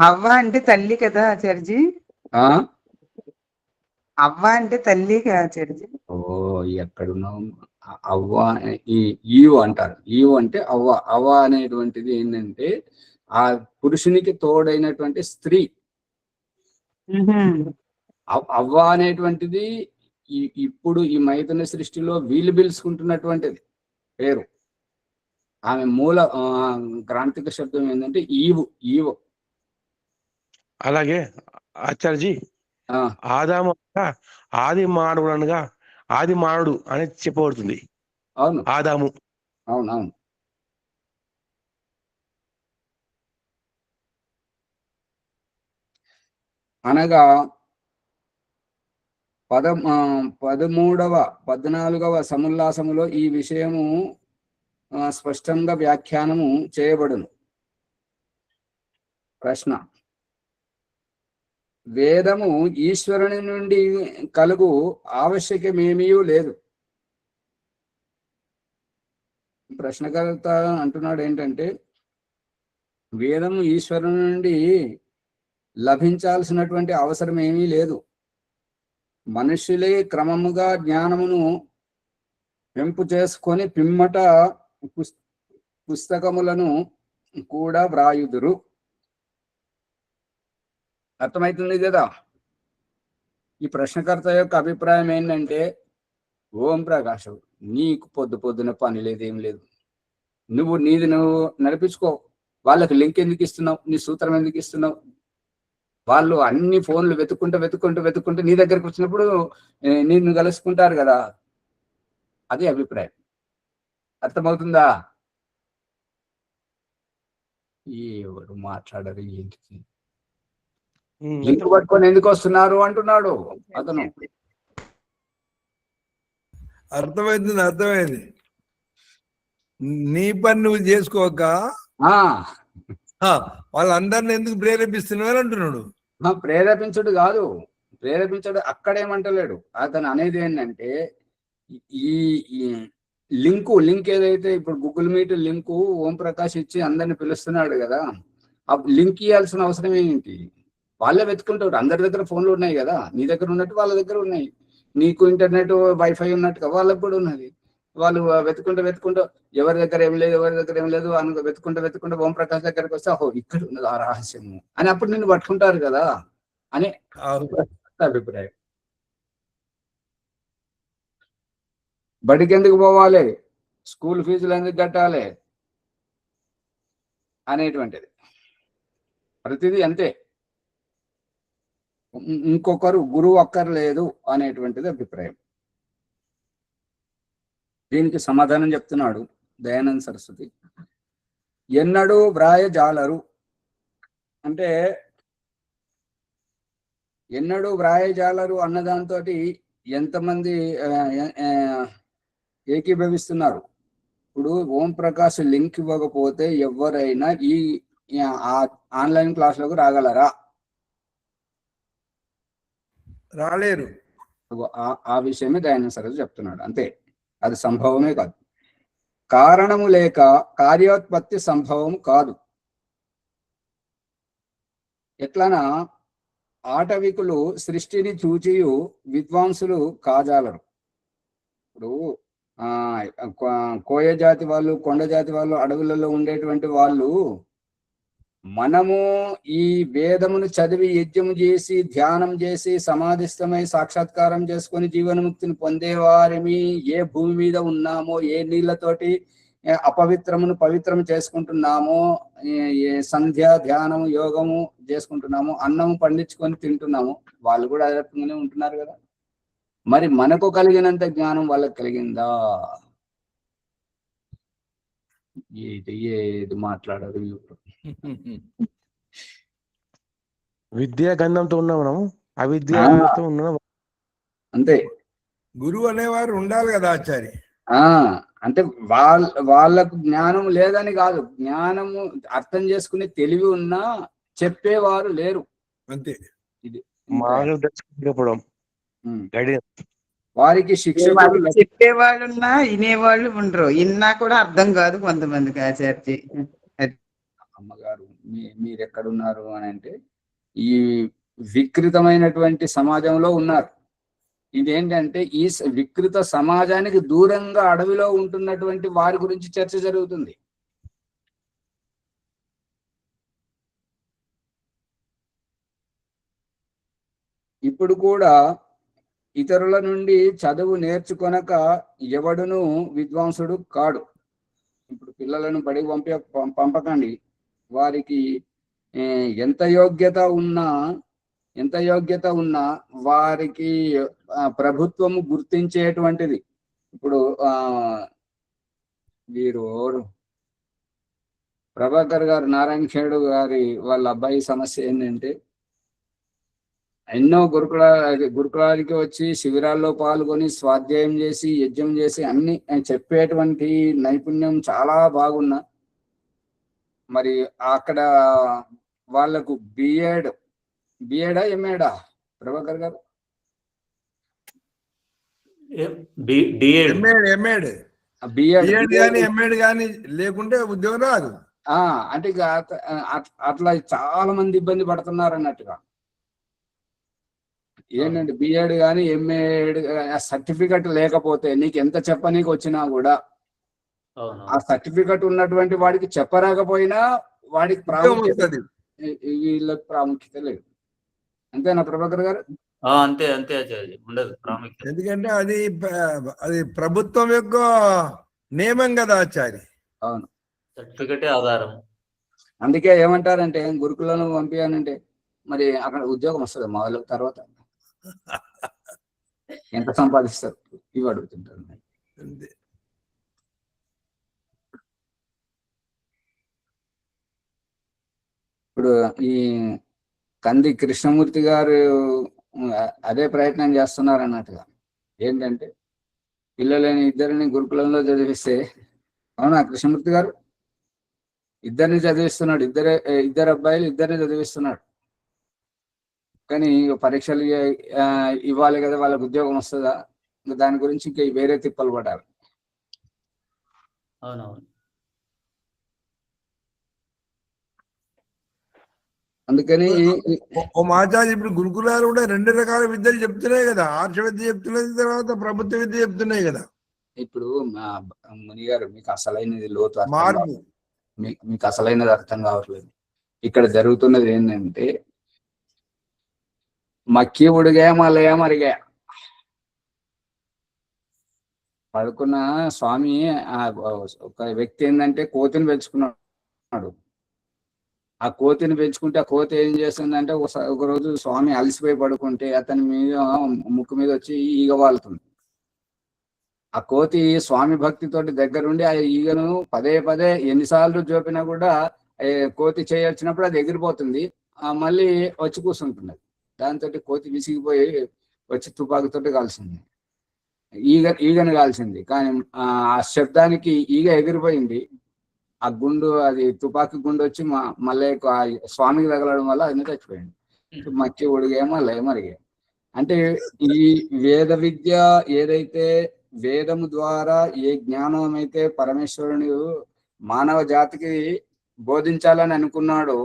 అవ్వ అంటే తల్లి కదా ఆచార్జీ? అవ్వ అంటే తల్లి కదా ఆచార్జీ? ఎక్కడున్నావు? అవ్వ ఈవు అంటారు. ఈవు అంటే అవ్వ. అవ్వ అనేటువంటిది ఏంటంటే ఆ పురుషునికి తోడైనటువంటి స్త్రీ. అవ్వ అనేటువంటిది ఇప్పుడు ఈ మైథున సృష్టిలో వీళ్ళు పిలుచుకుంటున్నటువంటిది పేరు. ఆమె మూల గ్రాంథిక శబ్దం ఏంటంటే ఈవు. అలాగే ఆచార్జీ, ఆదాము ఆది మానవుడు అనగా ఆది మానవుడు అనేది చెప్పబడుతుంది. అవును, ఆదాము. అవునవును. అనగా 13వ 14వ సముల్లాసములో ఈ విషయము స్పష్టంగా వ్యాఖ్యానము చేయబడును. ప్రశ్న: వేదము ఈశ్వరుని నుండి కలుగు ఆవశ్యకమేమీ లేదు. ప్రశ్నకర్త అంటున్నాడు ఏంటంటే, వేదము ఈశ్వరుని నుండి లభించాల్సినటువంటి అవసరం ఏమీ లేదు. మనుషులే క్రమముగా జ్ఞానమును పెంపు చేసుకొని పిమ్మట పుస్తకములను కూడా వ్రాయుదురు. అర్థమవుతుంది కదా? ఈ ప్రశ్నకర్త యొక్క అభిప్రాయం ఏంటంటే, ఓం ప్రకాశం, నీకు పొద్దున పని లేదు, ఏం లేదు, నువ్వు నడిపించుకో. వాళ్ళకి లింక్ ఎందుకు ఇస్తున్నావు? నీ సూత్రం ఎందుకు ఇస్తున్నావు? వాళ్ళు అన్ని ఫోన్లు వెతుక్కుంటూ నీ దగ్గరకు వచ్చినప్పుడు నిన్ను కలుసుకుంటారు కదా. అది అభిప్రాయం. అర్థమవుతుందా? ఎవరు మాట్లాడరు ఏంటి? లింక్ పట్టుకొని ఎందుకు వస్తున్నారు అంటున్నాడు అతను. అర్థమైంది. నీ పని నువ్వు చేసుకోక వాళ్ళందరిని ఎందుకు ప్రేరేపిస్తున్నారు అంటున్నాడు. ప్రేరేపించుడు కాదు, ప్రేరేపించడు అక్కడేమంటలేడు. అతను అనేది ఏంటంటే ఈ లింక్ ఏదైతే ఇప్పుడు Google meet link Om Prakash ఇచ్చి అందరిని పిలుస్తున్నాడు కదా, ఆ లింక్ ఇవ్వాల్సిన అవసరం ఏంటి? వాళ్ళే వెతుకుంటారు. అందరి దగ్గర ఫోన్లు ఉన్నాయి కదా, నీ దగ్గర ఉన్నట్టు వాళ్ళ దగ్గర ఉన్నాయి. నీకు ఇంటర్నెట్ వైఫై ఉన్నట్టుగా వాళ్ళకు కూడా ఉన్నది. వాళ్ళు వెతుకుంటూ ఎవరి దగ్గర ఏం లేదు అని వెతుకుంటూ ఓం ప్రకాష్ దగ్గరకు వస్తే ఓహో ఇక్కడ ఉన్నది ఆ రహస్యము అని అప్పుడు నిన్ను పట్టుకుంటారు కదా అని అభిప్రాయం. బడికి ఎందుకు పోవాలి, స్కూల్ ఫీజులు ఎందుకు కట్టాలి అనేటువంటిది ప్రతిదీ అంతే. ఇంకొకరు గురువు అక్కర్లేదు అనేటువంటిది అభిప్రాయం. దీనికి సమాధానం చెప్తున్నాడు దయానంద సరస్వతి. ఎన్నడూ వ్రాయజాలరు అంటే ఎన్నడూ వ్రాయజాలరు అన్నదాంతో ఎంతమంది ఏకీభవిస్తున్నారు? ఇప్పుడు ఓం ప్రకాష్ లింక్ ఇవ్వకపోతే ఎవరైనా ఈ ఆన్లైన్ క్లాసులకు రాగలరా? రాలేరు. ఆ విషయమే దయానంద సరస్వతి చెప్తున్నాడు. అంతే, అది సంభవమే కాదు. కారణము లేక కార్యోత్పత్తి సంభవం కాదు. ఎట్లనా ఆటవికులు సృష్టిని చూచియు విద్వాంసులు కాజాలరు. ఇప్పుడు కోయ జాతి వాళ్ళు, కొండ జాతి వాళ్ళు, అడవులలో ఉండేటువంటి వాళ్ళు మనము ఈ వేదమును చదివి యజ్ఞము చేసి ధ్యానం చేసి సమాధిస్థమై సాక్షాత్కారం చేసుకొని జీవనముక్తిని పొందేవారిని ఏ భూమి మీద ఉన్నామో, ఏ నీళ్లతోటి అపవిత్రమును పవిత్రం చేసుకుంటున్నామో, ఏ సంధ్య ధ్యానము యోగము చేసుకుంటున్నామో, అన్నము పండించుకొని తింటున్నాము, వాళ్ళు కూడా అదే రకంగానే ఉంటున్నారు కదా. మరి మనకు కలిగినంత జ్ఞానం వాళ్ళకి కలిగిందా? ఏది మాట్లాడరు. విద్యా గంధంతో ఉన్నాం మనం, అవిద్యతో ఉన్నాం అంతే. గురువు అనేవారు ఉండాలి కదా ఆచార్య. అంటే వాళ్ళకు జ్ఞానం లేదని కాదు, జ్ఞానము అర్థం చేసుకునే తెలివి ఉన్నా చెప్పేవారు లేరు. అంతే. ఇది వారికి శిక్షకులు చెప్పేవాళ్ళు ఉన్నా వినేవాళ్ళు ఉండరు. విన్నా కూడా అర్థం కాదు కొంతమందికి ఆచార్య. అమ్మగారు మీరెక్కడున్నారు అని అంటే ఈ వికృతమైనటువంటి సమాజంలో ఉన్నారు. ఇదేంటంటే ఈ వికృత సమాజానికి దూరంగా అడవిలో ఉంటున్నటువంటి వారి గురించి చర్చ జరుగుతుంది. ఇప్పుడు కూడా ఇతరుల నుండి చదువు నేర్చుకొనక ఎవడును విద్వాంసుడు కాడు. ఇప్పుడు పిల్లలను బడికి పంపకండి. వారికి ఎంత యోగ్యత ఉన్నా వారికి ప్రభుత్వము గుర్తించేటువంటిది. ఇప్పుడు వీరు ప్రభాకర్ గారు, నారాయణ ఖేడు గారి వాళ్ళ అబ్బాయి సమస్య ఏంటంటే ఎన్నో గురుకులానికి వచ్చి శిబిరాల్లో పాల్గొని స్వాధ్యాయం చేసి యజ్ఞం చేసి అన్ని చెప్పేటువంటి నైపుణ్యం చాలా బాగున్నా మరి అక్కడ వాళ్ళకు బిఎడా ఎంఏడా ప్రభాకర్ గారు? బిఎడ్ కానీ ఎంఏడ్ కానీ లేకుంటే ఉద్యోగం రాదు. అంటే అట్లా చాలా మంది ఇబ్బంది పడుతున్నారు అన్నట్టుగా. ఏంటంటే బిఎడ్ కానీ ఎంఏడ్ సర్టిఫికెట్ లేకపోతే నీకు ఎంత చెప్పనీకి వచ్చినా కూడా ఆ సర్టిఫికెట్ ఉన్నటువంటి వాడికి చెప్పరాకపోయినా వాడికి ప్రాముఖ్యత, వీళ్ళకి ప్రాముఖ్యత లేదు. అంతేనా ప్రభాకర్ గారు? అంతే ఉండదు ప్రాముఖ్యత. ఎందుకంటే అది ప్రభుత్వం యొక్క నియమం కదా ఆచార్య. అవును, సర్టిఫికెటే ఆధారం. అందుకే ఏమంటారంటే గురుకులను పంపించానంటే మరి అక్కడ ఉద్యోగం వస్తుంది మా వాళ్ళకి, తర్వాత ఎంత సంపాదిస్తారు ఇవి అడుగుతుంటారు. ఇప్పుడు ఈ కంది కృష్ణమూర్తి గారు అదే ప్రయత్నం చేస్తున్నారు అన్నట్టుగా. ఏంటంటే పిల్లలని ఇద్దరిని గురుకులంలో చదివిస్తే, అవునా కృష్ణమూర్తి గారు? ఇద్దరిని చదివిస్తున్నాడు, ఇద్దరు అబ్బాయిలు ఇద్దరిని చదివిస్తున్నాడు. కానీ పరీక్షలు ఇవ్వాలి కదా, వాళ్ళకి ఉద్యోగం వస్తుందా? ఇంకా దాని గురించి ఇంకా వేరే తిప్పలు పడాలి. అవునవును. అందుకని ఓ మాచారి ఇప్పుడు గురుకులాలు కూడా 2 రకాల విద్యలు చెప్తున్నాయి కదా. ఆర్ష విద్య చెప్తున్నది, తర్వాత ప్రభుత్వ విద్య చెప్తున్నాయి కదా. ఇప్పుడు ముని గారు, మీకు అసలైనది లోతు అర్థం మార్పు కావట్లేదు. మీకు అసలైనది అర్థం కావట్లేదు. ఇక్కడ జరుగుతున్నది ఏంటంటే మక్కి ఉడిగా మలయ మరిగా. పడుకున్న స్వామి ఒక వ్యక్తి ఏంటంటే కోతిని పెంచుకున్నాడు. ఆ కోతిని పెంచుకుంటే ఆ కోతి ఏం చేస్తుందంటే ఒక రోజు స్వామి అలసిపోయి పడుకుంటే అతని మీద ముక్కు మీద వచ్చి ఈగ వాలుతుంది. ఆ కోతి స్వామి భక్తితోటి దగ్గరుండి ఆ ఈగను పదే పదే ఎన్నిసార్లు జోపినా కూడా కోతి చేయొచ్చినప్పుడు అది ఎగిరిపోతుంది, మళ్ళీ వచ్చి కూర్చుంటుంది. దాంతో కోతి విసిగిపోయి వచ్చి తుపాకుతోటి కాల్చింది, ఈగను కాల్చింది. కానీ ఆ శబ్దానికి ఈగ ఎగిరిపోయింది. ఆ గుండు, అది తుపాకీ గుండు వచ్చి మళ్ళీ స్వామికి తగలడం వల్ల అది చచ్చిపోయింది. మక్కి ఉడిగా మళ్ళీ మరిగా. అంటే ఈ వేద విద్య ఏదైతే వేదము ద్వారా ఏ జ్ఞానం అయితే పరమేశ్వరుని మానవ జాతికి బోధించాలని అనుకున్నాడో,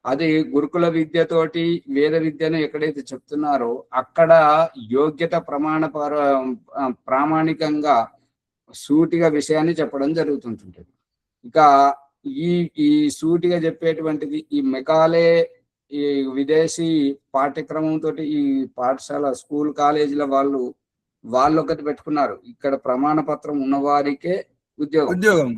అది గురుకుల విద్యతోటి వేద విద్యను ఎక్కడైతే చెప్తున్నారో అక్కడ యోగ్యత ప్రామాణికంగా సూటిగా విషయాన్ని చెప్పడం జరుగుతుంటుంది. ఇక ఈ సూటిగా చెప్పేటువంటిది ఈ మెకాలే, ఈ విదేశీ పాఠ్యక్రమంతో ఈ పాఠశాల స్కూల్ కాలేజీల వాళ్ళు ఒకటి పెట్టుకున్నారు. ఇక్కడ ప్రమాణ పత్రం ఉన్నవారికే ఉద్యోగం.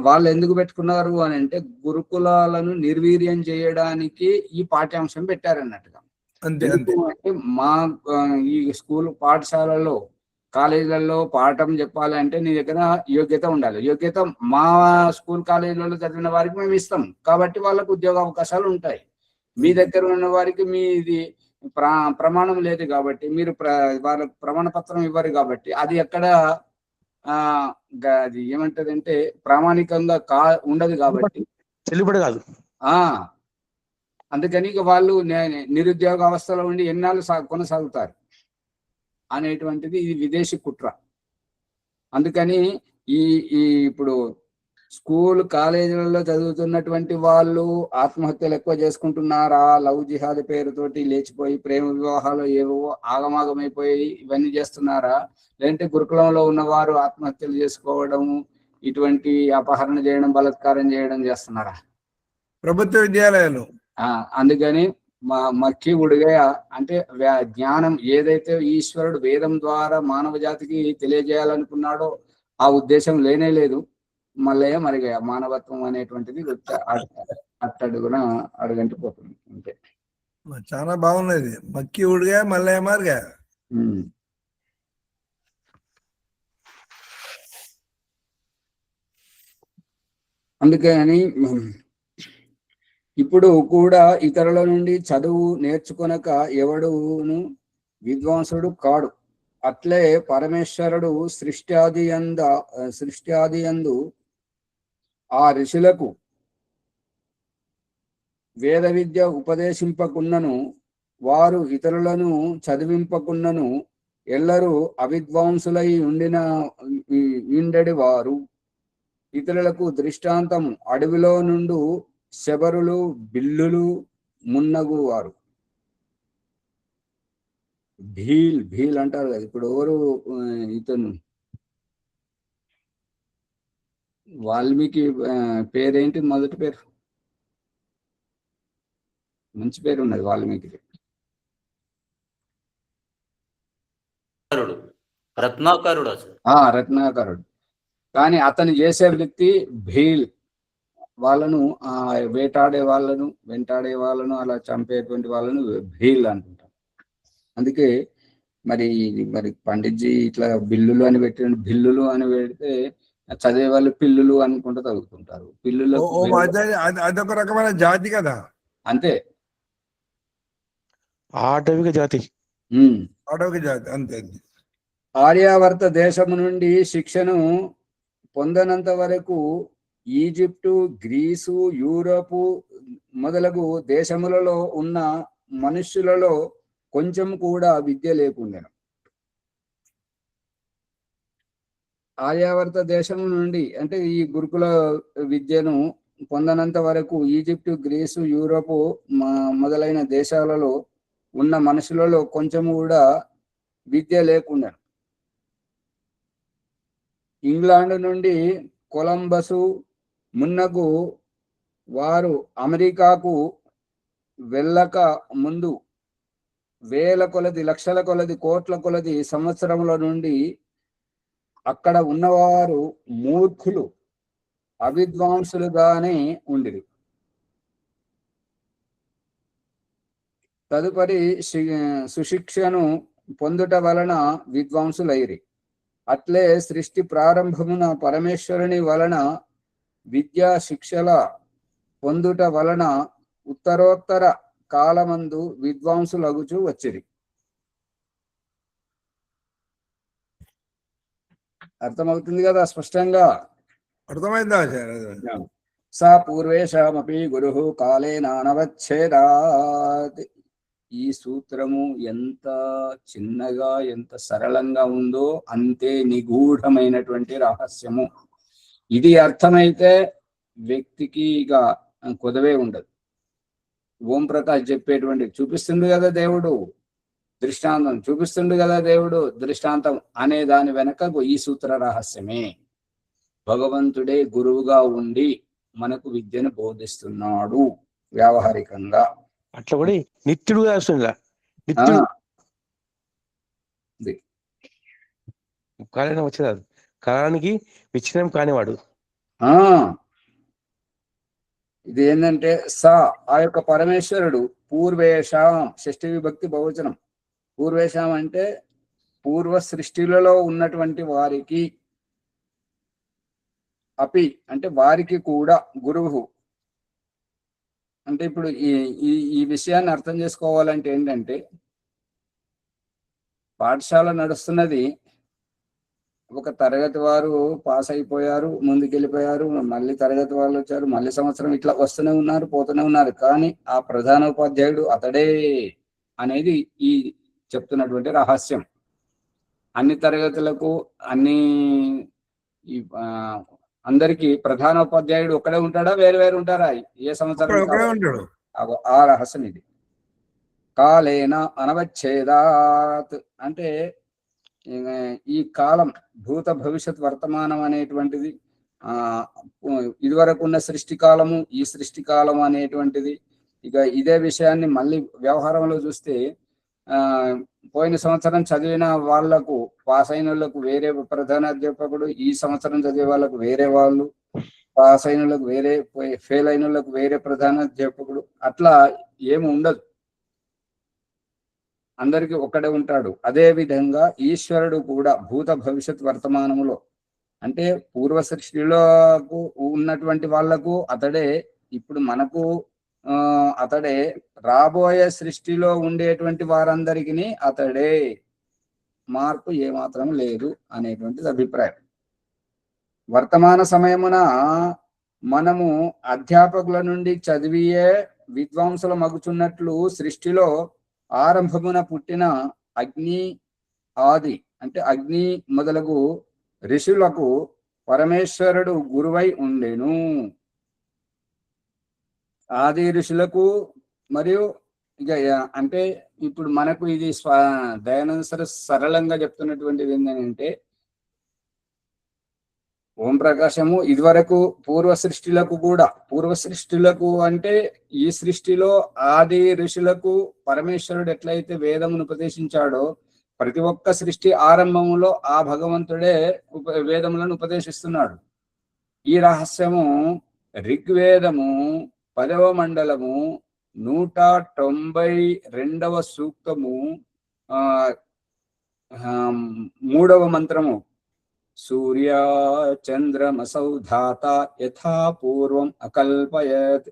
వాళ్ళు ఎందుకు పెట్టుకున్నారు అని అంటే గురుకులాలను నిర్వీర్యం చేయడానికి ఈ పాఠ్యాంశం పెట్టారన్నట్టుగా. అంటే మా ఈ స్కూల్ పాఠశాలలో కాలేజీలలో పాఠం చెప్పాలి అంటే నీ దగ్గర యోగ్యత ఉండాలి. యోగ్యత మా స్కూల్ కాలేజీలలో చదివిన వారికి మేము ఇస్తాం కాబట్టి వాళ్ళకు ఉద్యోగ అవకాశాలు ఉంటాయి. మీ దగ్గర ఉన్న వారికి మీది ప్రమాణం లేదు కాబట్టి మీరు వాళ్ళకు ప్రమాణ పత్రం ఇవ్వరు కాబట్టి అది ఎక్కడ అది ఏమంటదంటే ప్రామాణికంగా ఉండదు కాబట్టి చెల్లుబడి కాదు. అందుకని ఇక వాళ్ళు నిరుద్యోగ అవస్థలో ఉండి ఎన్నాళ్ళు కొనసాగుతారు అనేటువంటిది ఇది విదేశీ కుట్ర. అందుకని ఈ ఇప్పుడు స్కూల్ కాలేజీలలో చదువుతున్నటువంటి వాళ్ళు ఆత్మహత్యలు ఎక్కువ చేసుకుంటున్నారా, లవ్ జిహాద్ పేరుతోటి లేచిపోయి ప్రేమ వివాహాలు ఏవో ఆగమాగమైపోయి ఇవన్నీ చేస్తున్నారా, లేదంటే గురుకులంలో ఉన్నవారు ఆత్మహత్యలు చేసుకోవడము, ఇటువంటి అపహరణ చేయడం, బలాత్కారం చేయడం చేస్తున్నారా? ప్రభుత్వ విద్యాలయాలు. అందుకని మక్కి ఉడిగా అంటే జ్ఞానం ఏదైతే ఈశ్వరుడు వేదం ద్వారా మానవ జాతికి తెలియజేయాలనుకున్నాడో ఆ ఉద్దేశం లేనే లేదు. మళ్ళీ మరిగా మానవత్వం అనేటువంటిది అట్టడుగున అడుగంటి పోతుంది. అంతే. చాలా బాగున్నది. మక్కి ఉడిగా మళ్ళీ మరిగా. అందుకని ఇప్పుడు కూడా ఇతరుల నుండి చదువు నేర్చుకొనక ఎవడును విద్వాంసుడు కాడు. అట్లే పరమేశ్వరుడు సృష్టి ఆది యందు ఆ ఋషులకు వేద విద్య ఉపదేశింపకున్నను వారు ఇతరులను చదివింపకున్నను ఎల్లరూ అవిద్వాంసులై ఉండెడి వారు. ఇతరులకు దృష్టాంతం అడవిలో నుండు శబరులు బిల్లులు మున్నగు వారు. భీల్ అంటారు కదా. ఇప్పుడు ఎవరు ఇతను వాల్మీకి పేరేంటి? మొదటి పేరు మంచి పేరు ఉన్నది వాల్మీకి. రత్నాకరుడు. రత్నాకరుడు. కానీ అతను చేసే వృత్తి భీల్. వాళ్ళను వెంటాడే వాళ్ళను అలా చంపేటువంటి వాళ్ళను భీల్ అంటుంటారు. అందుకే మరి పండిట్జీ ఇట్లా బిల్లులు అని పెట్టిన బిల్లులు అని పెడితే చదివే వాళ్ళు పిల్లులు అనుకుంటూ చదువుతుంటారు. పిల్లులు అదొక రకమైన జాతి కదా. అంతే. ఆటవిక జాతి. ఉమ్. అడవి జాతి అంతే. ఆర్యావర్త దేశము నుండి శిక్షను పొందనంత వరకు ఈజిప్టు, గ్రీసు, యూరోపు మొదలగు దేశములలో ఉన్న మనుష్యులలో కొంచెం కూడా విద్య లేకుండెను. ఆర్యావర్త దేశం నుండి అంటే ఈ గురుకుల విద్యను పొందనంత వరకు ఈజిప్టు, గ్రీసు, యూరోపు మొదలైన దేశాలలో ఉన్న మనుషులలో కొంచెం కూడా విద్య లేకుండెను. ఇంగ్లాండ్ నుండి కొలంబసు మున్నగు వారు అమెరికాకు వెళ్ళక ముందు వేల కొలది, లక్షల కొలది, కోట్ల కొలది సంవత్సరముల నుండి అక్కడ ఉన్నవారు మూర్ఖులు, అవిద్వాంసులుగానే ఉండిరి. తదుపరి సుశిక్షను పొందుట వలన విద్వాంసులైరి. అట్లే సృష్టి ప్రారంభమున పరమేశ్వరుని వలన విద్యా శిక్షల పొందుట వలన ఉత్తరోత్తర కాలమందు విద్వాంసులగుచూ వచ్చిరి. అర్థమవుతుంది కదా స్పష్టంగా? అర్థమైందా ఆచార్య? సా పూర్వేషామపి గురు కాలేనానవచ్ఛేదాత్. ఈ సూత్రము ఎంత చిన్నగా, ఎంత సరళంగా ఉందో అంతే నిగూఢమైనటువంటి రహస్యము. ఇది అర్థమైతే వ్యక్తికి ఇక కొదవే ఉండదు. ఓం ప్రకాష్ చెప్పేటువంటి చూపిస్తుంది కదా దేవుడు దృష్టాంతం, చూపిస్తుండు కదా దేవుడు దృష్టాంతం అనే దాని వెనక ఈ సూత్ర రహస్యమే. భగవంతుడే గురువుగా ఉండి మనకు విద్యను బోధిస్తున్నాడు వ్యావహారికంగా. అట్లా కూడా నిత్యుడుగా వస్తుంది. నిత్యుడు కాలైనా వచ్చేది కాలానికి విచ్ఛిన్నం కానివాడు. ఇది ఏంటంటే ఆ యొక్క పరమేశ్వరుడు పూర్వేషాం, షష్ఠి విభక్తి బహువచనం. పూర్వేషాం అంటే పూర్వ సృష్టిలలో ఉన్నటువంటి వారికి, అపి అంటే వారికి కూడా, గురువు అంటే ఇప్పుడు ఈ విషయాన్ని అర్థం చేసుకోవాలంటే ఏంటంటే, పాఠశాల నడుస్తున్నది, ఒక తరగతి వారు పాస్ అయిపోయారు, ముందుకెళ్ళిపోయారు, మళ్ళీ తరగతి వాళ్ళు వచ్చారు, మళ్ళీ సంవత్సరం ఇట్లా వస్తూనే ఉన్నారు, పోతూనే ఉన్నారు. కానీ ఆ ప్రధానోపాధ్యాయుడు అతడే అనేది ఈ చెప్తున్నటువంటి రహస్యం. అన్ని తరగతులకు అందరికి ప్రధానోపాధ్యాయుడు ఒక్కడే ఉంటాడా, వేరు వేరు ఉంటారా? ఏ సంవత్సరం ఉంటాడు. ఆ రహస్యం ఇది. కాలేన అనవచ్ఛేదాత్ అంటే ఈ కాలం, భూత భవిష్యత్ వర్తమానం అనేటువంటిది, ఇదివరకు ఉన్న సృష్టి కాలము, ఈ సృష్టి కాలం అనేటువంటిది. ఇక ఇదే విషయాన్ని మళ్ళీ వ్యవహారంలో చూస్తే, పోయిన సంవత్సరం చదివిన వాళ్లకు, పాస్ అయిన వాళ్ళకు వేరే ప్రధానాధ్యాపకుడు, ఈ సంవత్సరం చదివే వాళ్ళకు వేరే వాళ్ళు, పాస్ అయిన వాళ్ళకు వేరే, ఫెయిల్ అయిన వాళ్ళకు వేరే ప్రధానాధ్యాపకుడు, అట్లా ఏమి ఉండదు, అందరికీ ఒక్కడే ఉంటాడు. అదే విధంగా ఈశ్వరుడు కూడా భూత భవిష్యత్ వర్తమానములో అంటే పూర్వ సృష్టిలోకు ఉన్నటువంటి వాళ్లకు అతడే, ఇప్పుడు మనకు అతడే, రాబోయే సృష్టిలో ఉండేటువంటి వారందరికీ అతడే, మార్పు ఏమాత్రం లేదు అనేటువంటిది అభిప్రాయం. వర్తమాన సమయమున మనము అధ్యాపకుల నుండి చదివియే విద్వాంసుల మగుచున్నట్లు సృష్టిలో ఆరంభమున పుట్టిన అగ్ని ఆది అంటే అగ్ని మొదలగు ఋషులకు పరమేశ్వరుడు గురువై ఉండెను. ఆది ఋషులకు మరియు ఇక అంటే ఇప్పుడు మనకు ఇది దయానంద సరళంగా చెప్తున్నటువంటిది ఏంటంటే, ఓం ప్రకాశము ఇదివరకు పూర్వ సృష్టిలకు అంటే ఈ సృష్టిలో ఆది ఋషులకు పరమేశ్వరుడు ఎట్లయితే వేదమును ఉపదేశించాడో, ప్రతి ఒక్క సృష్టి ఆరంభములో ఆ భగవంతుడే వేదములను ఉపదేశిస్తున్నాడు. ఈ రహస్యము ఋగ్వేదము 10వ మండలము 192వ సూక్తము 3వ మంత్రము. సూర్య చంద్రమసౌ ధాత యథా పూర్వం అకల్పయత్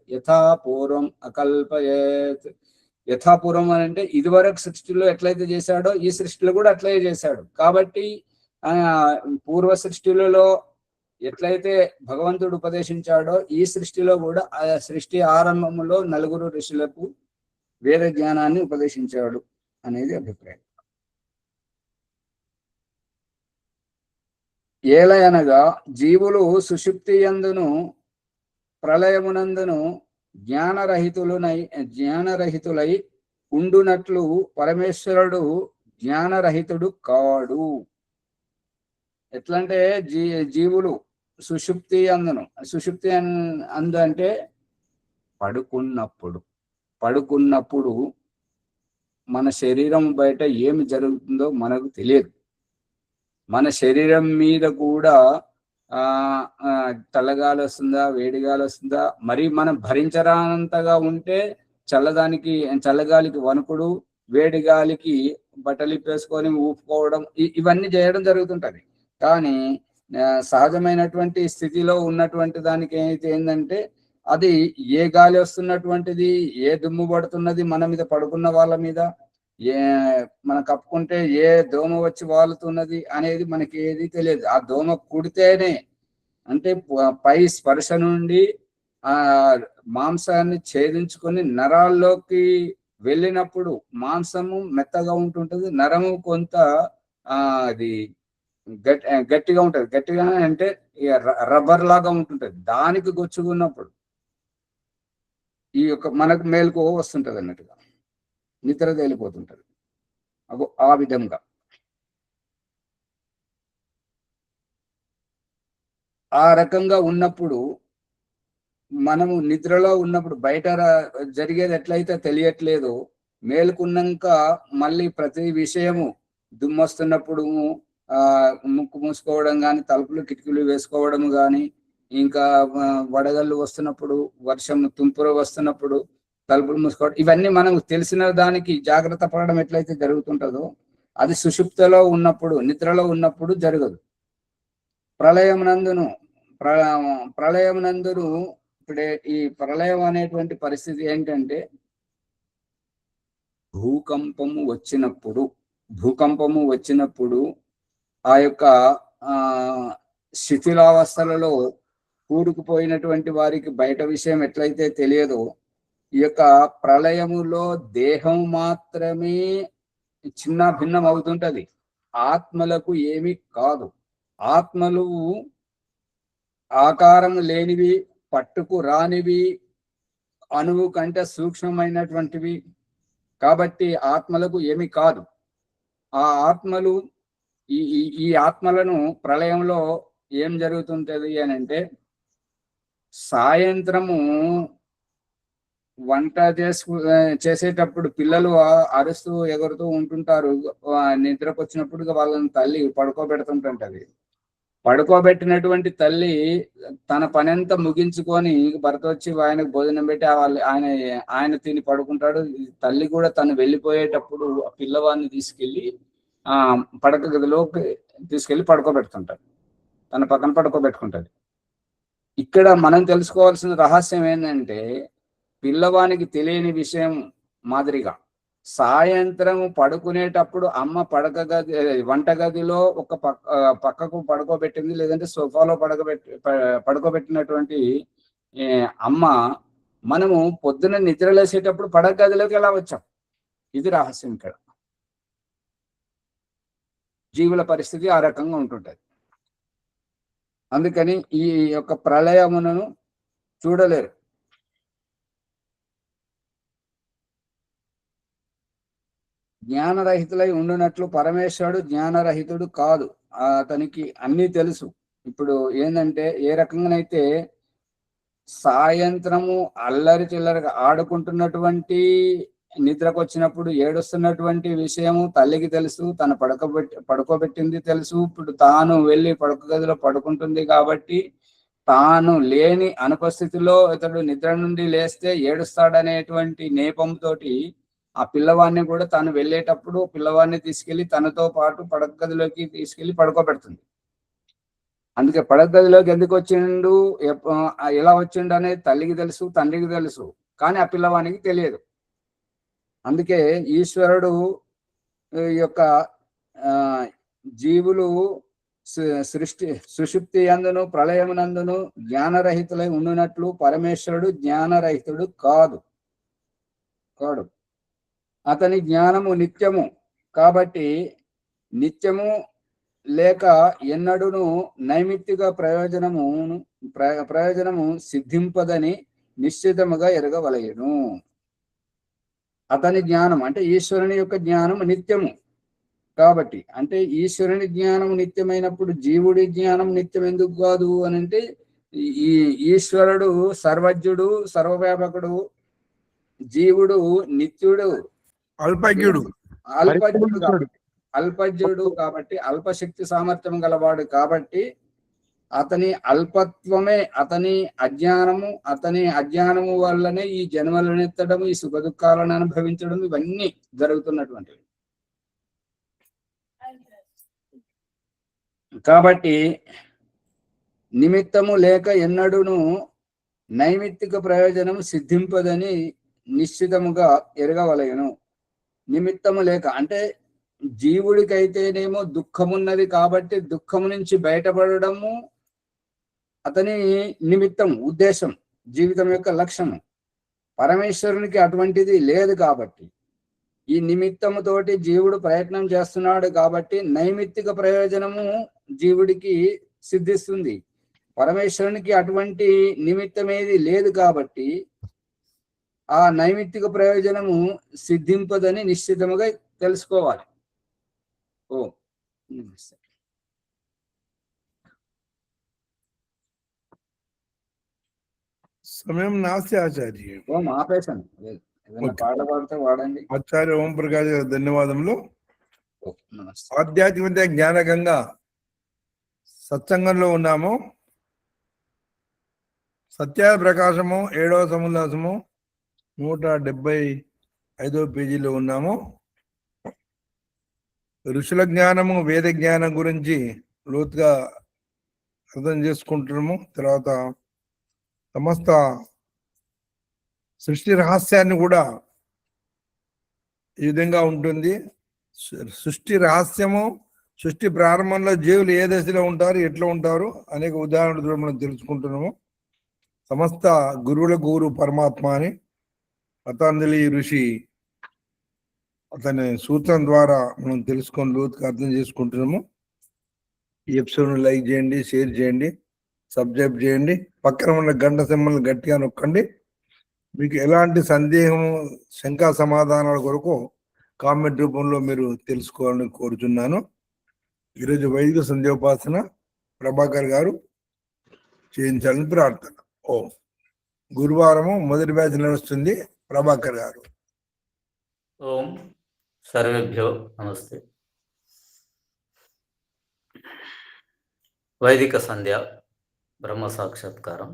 యథాపూర్వం అని అంటే ఇదివరకు సృష్టిలో ఎట్లయితే చేశాడో ఈ సృష్టిలో కూడా అట్లే చేశాడు. కాబట్టి పూర్వ సృష్టిలలో ఎట్లయితే భగవంతుడు ఉపదేశించాడో ఈ సృష్టిలో కూడా ఆ సృష్టి ఆరంభంలో 4 ఋషులకు వేద జ్ఞానాన్ని ఉపదేశించాడు అనేది అభిప్రాయం. ఏలయనగా జీవులు సుషుప్తి యందును ప్రళయమునందును జ్ఞానరహితులై ఉండునట్లు పరమేశ్వరుడు జ్ఞానరహితుడు కాడు. ఎట్లంటే జీవులు సుషుప్తి అందు అంటే పడుకున్నప్పుడు మన శరీరం బయట ఏమి జరుగుతుందో మనకు తెలియదు. మన శరీరం మీద కూడా చల్లగాలి వస్తుందా, వేడిగాలి వస్తుందా, మరి మనం భరించరానంతగా ఉంటే చల్లగాలికి వణుకుడు, వేడిగాలికి బట్టలిప్పేసుకొని ఊపుకోవడం, ఇవన్నీ చేయడం జరుగుతుంటది. కానీ సహజమైనటువంటి స్థితిలో ఉన్నటువంటి దానికి ఏంటంటే అది ఏ గాలి వస్తున్నటువంటిది, ఏ దుమ్ము పడుతున్నది మన మీద, పడుకున్న వాళ్ళ మీద, మనం కప్పుకుంటే ఏ దోమ వచ్చి వాలుతున్నది అనేది మనకి ఏది తెలియదు. ఆ దోమ కుడితేనే అంటే పై స్పర్శ నుండి ఆ మాంసాన్ని ఛేదించుకొని నరాల్లోకి వెళ్ళినప్పుడు మాంసము మెత్తగా ఉంటుంటది, నరము కొంత అది గట్టిగా ఉంటది. గట్టిగా అంటే రబ్బర్ లాగా ఉంటుంటది. దానికి గొచ్చుకున్నప్పుడు ఈ యొక్క మనకు మేలుకు వస్తుంటది అన్నట్టుగా, నిద్ర తేలిపోతుంటది. ఆ విధంగా ఆ రకంగా ఉన్నప్పుడు మనము నిద్రలో ఉన్నప్పుడు బయట జరిగేది ఎట్లయితే తెలియట్లేదు, మేలుకున్నాక మళ్ళీ ప్రతి విషయము దుమ్మొస్తున్నప్పుడు ముక్కు మూసుకోవడం కానీ, తలుపులు కిటికీలు వేసుకోవడం కానీ, ఇంకా వడగళ్ళు వస్తున్నప్పుడు, వర్షం తుంపురు వస్తున్నప్పుడు తలుపులు మూసుకోవడం, ఇవన్నీ మనకు తెలిసిన దానికి జాగ్రత్త పడడం ఎట్లయితే జరుగుతుంటుందో అది సుషుప్తిలో ఉన్నప్పుడు, నిద్రలో ఉన్నప్పుడు జరగదు. ప్రళయమునందును ఇప్పుడే ఈ ప్రళయం అనేటువంటి పరిస్థితి ఏంటంటే భూకంపము వచ్చినప్పుడు ఆ యొక్క శిథిలావస్థలలో కూరుకుపోయినటువంటి వారికి బయట విషయం ఎట్లయితే తెలియదో, ఈ యొక్క ప్రళయములో దేహం మాత్రమే చిన్న భిన్నం అవుతుంటది. ఆత్మలకు ఏమి కాదు. ఆత్మలు ఆకారం లేనివి, పట్టుకు రానివి, అణువు కంటే సూక్ష్మమైనటువంటివి. కాబట్టి ఆత్మలకు ఏమి కాదు. ఆ ఆత్మలు ఈ ఆత్మలను ప్రళయంలో ఏం జరుగుతుంటది అని అంటే, సాయంత్రము వంట చేసేటప్పుడు పిల్లలు అరుస్తూ ఎగురుతూ ఉంటుంటారు. నిద్రకు వచ్చినప్పుడు వాళ్ళని తల్లి పడుకోబెడుతుంటుంటది. పడుకోబెట్టినటువంటి తల్లి తన పనంతా ముగించుకొని భర్త వచ్చి ఆయనకు భోజనం పెట్టి ఆయన తిని పడుకుంటాడు. తల్లి కూడా తను వెళ్ళిపోయేటప్పుడు ఆ పిల్లవాడిని తీసుకెళ్లి పడక గదిలోకి తీసుకెళ్లి పడుకోబెడుతుంటారు, తన పక్కన పడుకోబెట్టుకుంటది. ఇక్కడ మనం తెలుసుకోవాల్సిన రహస్యం ఏంటంటే, పిల్లవానికి తెలియని విషయం మాదిరిగా సాయంత్రం పడుకునేటప్పుడు అమ్మ వంటగదిలో ఒక పక్కకు పడుకోబెట్టింది, లేదంటే సోఫాలో పడుకోబెట్టినటువంటి అమ్మ మనము పొద్దున నిద్రలేసేటప్పుడు పడక గదిలోకి ఎలా వచ్చాం? ఇది రహస్యం. ఇక్కడ జీవుల పరిస్థితి ఆ రకంగా ఉంటుంటది. అందుకని ఈ యొక్క ప్రళయమును చూడలేరు. జ్ఞానరహితులై ఉండునట్లు పరమేశ్వరుడు జ్ఞానరహితుడు కాదు. అతనికి అన్నీ తెలుసు. ఇప్పుడు ఏంటంటే, ఏ రకంగానైతే సాయంత్రము అల్లరి చిల్లరగా ఆడుకుంటున్నటువంటి నిద్రకు వచ్చినప్పుడు ఏడుస్తున్నటువంటి విషయము తల్లికి తెలుసు, తను పడుకోబెట్టింది తెలుసు. ఇప్పుడు తాను వెళ్ళి పడుక గదిలో పడుకుంటుంది కాబట్టి తాను లేని అనుపస్థితిలో ఇతడు నిద్ర నుండి లేస్తే ఏడుస్తాడనేటువంటి నేపంతోటి ఆ పిల్లవాడిని కూడా తాను వెళ్ళేటప్పుడు పిల్లవాడిని తీసుకెళ్లి తనతో పాటు పడక గదిలోకి తీసుకెళ్లి పడుకోబెడుతుంది. అందుకే పడక గదిలోకి ఎందుకు వచ్చిండు, ఎలా వచ్చిండు అనేది తల్లికి తెలుసు, తండ్రికి తెలుసు, కానీ ఆ పిల్లవానికి తెలియదు. అందుకే ఈశ్వరుడు ఈ యొక్క జీవులు సుషుప్తి యందును ప్రళయమునందును జ్ఞానరహితులై ఉండునట్లు పరమేశ్వరుడు జ్ఞానరహితుడు కాదు. అతని జ్ఞానము నిత్యము కాబట్టి నిత్యము లేక ఎన్నడూను నైమిత్తిక ప్రయోజనము సిద్ధింపదని నిశ్చితముగా ఎరగవలయను. అతని జ్ఞానం అంటే ఈశ్వరుని యొక్క జ్ఞానం నిత్యము కాబట్టి, అంటే ఈశ్వరుని జ్ఞానం నిత్యమైనప్పుడు జీవుడి జ్ఞానం నిత్యం ఎందుకు కాదు అని అంటే, ఈ ఈశ్వరుడు సర్వజ్ఞుడు సర్వవ్యాపకుడు, జీవుడు నిత్యుడు అల్పజ్ఞుడు అల్పజ్ఞుడు కాబట్టి అల్పశక్తి సామర్థ్యం గలవాడు కాబట్టి అతని అల్పత్వమే అతని అజ్ఞానము వల్లనే ఈ జన్మలను ఎత్తడము, ఈ సుఖ దుఃఖాలను అనుభవించడం ఇవన్నీ జరుగుతున్నటువంటివి. కాబట్టి నిమిత్తము లేక ఎన్నడూను నైమిత్తిక ప్రయోజనం సిద్ధింపదని నిశ్చితముగా ఎరగవలయను. నిమిత్తము లేక అంటే జీవుడికైతేనేమో దుఃఖమున్నది కాబట్టి దుఃఖము నుంచి బయటపడడము అతని నిమిత్తం, ఉద్దేశం, జీవితం యొక్క లక్ష్యము. పరమేశ్వరునికి అటువంటిది లేదు కాబట్టి ఈ నిమిత్తముతోటి జీవుడు ప్రయత్నం చేస్తున్నాడు కాబట్టి నైమిత్తిక ప్రయోజనము జీవుడికి సిద్ధిస్తుంది. పరమేశ్వరునికి అటువంటి నిమిత్తమేది లేదు కాబట్టి ఆ నైమిత్తిక ప్రయోజనము సిద్ధింపదని నిశ్చితముగా తెలుసుకోవాలి. సమయం నాస్తి ఆచార్య. ఆపేశాను, ఏదైనా పాట పాడితే వాడండి. ఆచార్య ఓం ప్రకాష్ గారు ధన్యవాదములు. నమస్తే. ఆధ్యాత్మిక జ్ఞానగంగా సత్సంగంలో ఉన్నాము. సత్య ప్రకాశము 7వ సముల్లాసము 175వ పేజీలో ఉన్నాము. ఋషుల జ్ఞానము వేద జ్ఞానం గురించి లోతుగా అర్థం చేసుకుంటున్నాము. తర్వాత సమస్త సృష్టి రహస్యాన్ని కూడా ఈ విధంగా ఉంటుంది. సృష్టి రహస్యము, సృష్టి ప్రారంభంలో జీవులు ఏ దశలో ఉంటారు, ఎట్లా ఉంటారు అనేక ఉదాహరణలు మనం తెలుసుకుంటున్నాము. సమస్త గురువుల గురు పరమాత్మ అని పతంజలి ఋషి అతని సూత్రం ద్వారా మనం తెలుసుకొని లోతుగా అర్థం చేసుకుంటున్నాము. ఈ ఎపిసోడ్ను లైక్ చేయండి, షేర్ చేయండి, సబ్స్క్రైబ్ చేయండి, పక్కన ఉన్న గంట సింబల్ని గట్టిగా నొక్కండి. మీకు ఎలాంటి సందేహము, శంకా సమాధానాల కొరకు కామెంట్ రూపంలో మీరు తెలుసుకోవాలని కోరుచున్నాను. ఈరోజు వైదిక సంధ్యోపాసన ప్రభాకర్ గారు చేయించాలని ప్రార్థన. గురువారము మొదటి బ్యాచ్ నడుస్తుంది. ప్రభాకర్ గారు. ఓం సర్వేభ్యో నమస్తే. వైదిక సంధ్య బ్రహ్మ సాక్షాత్కారం.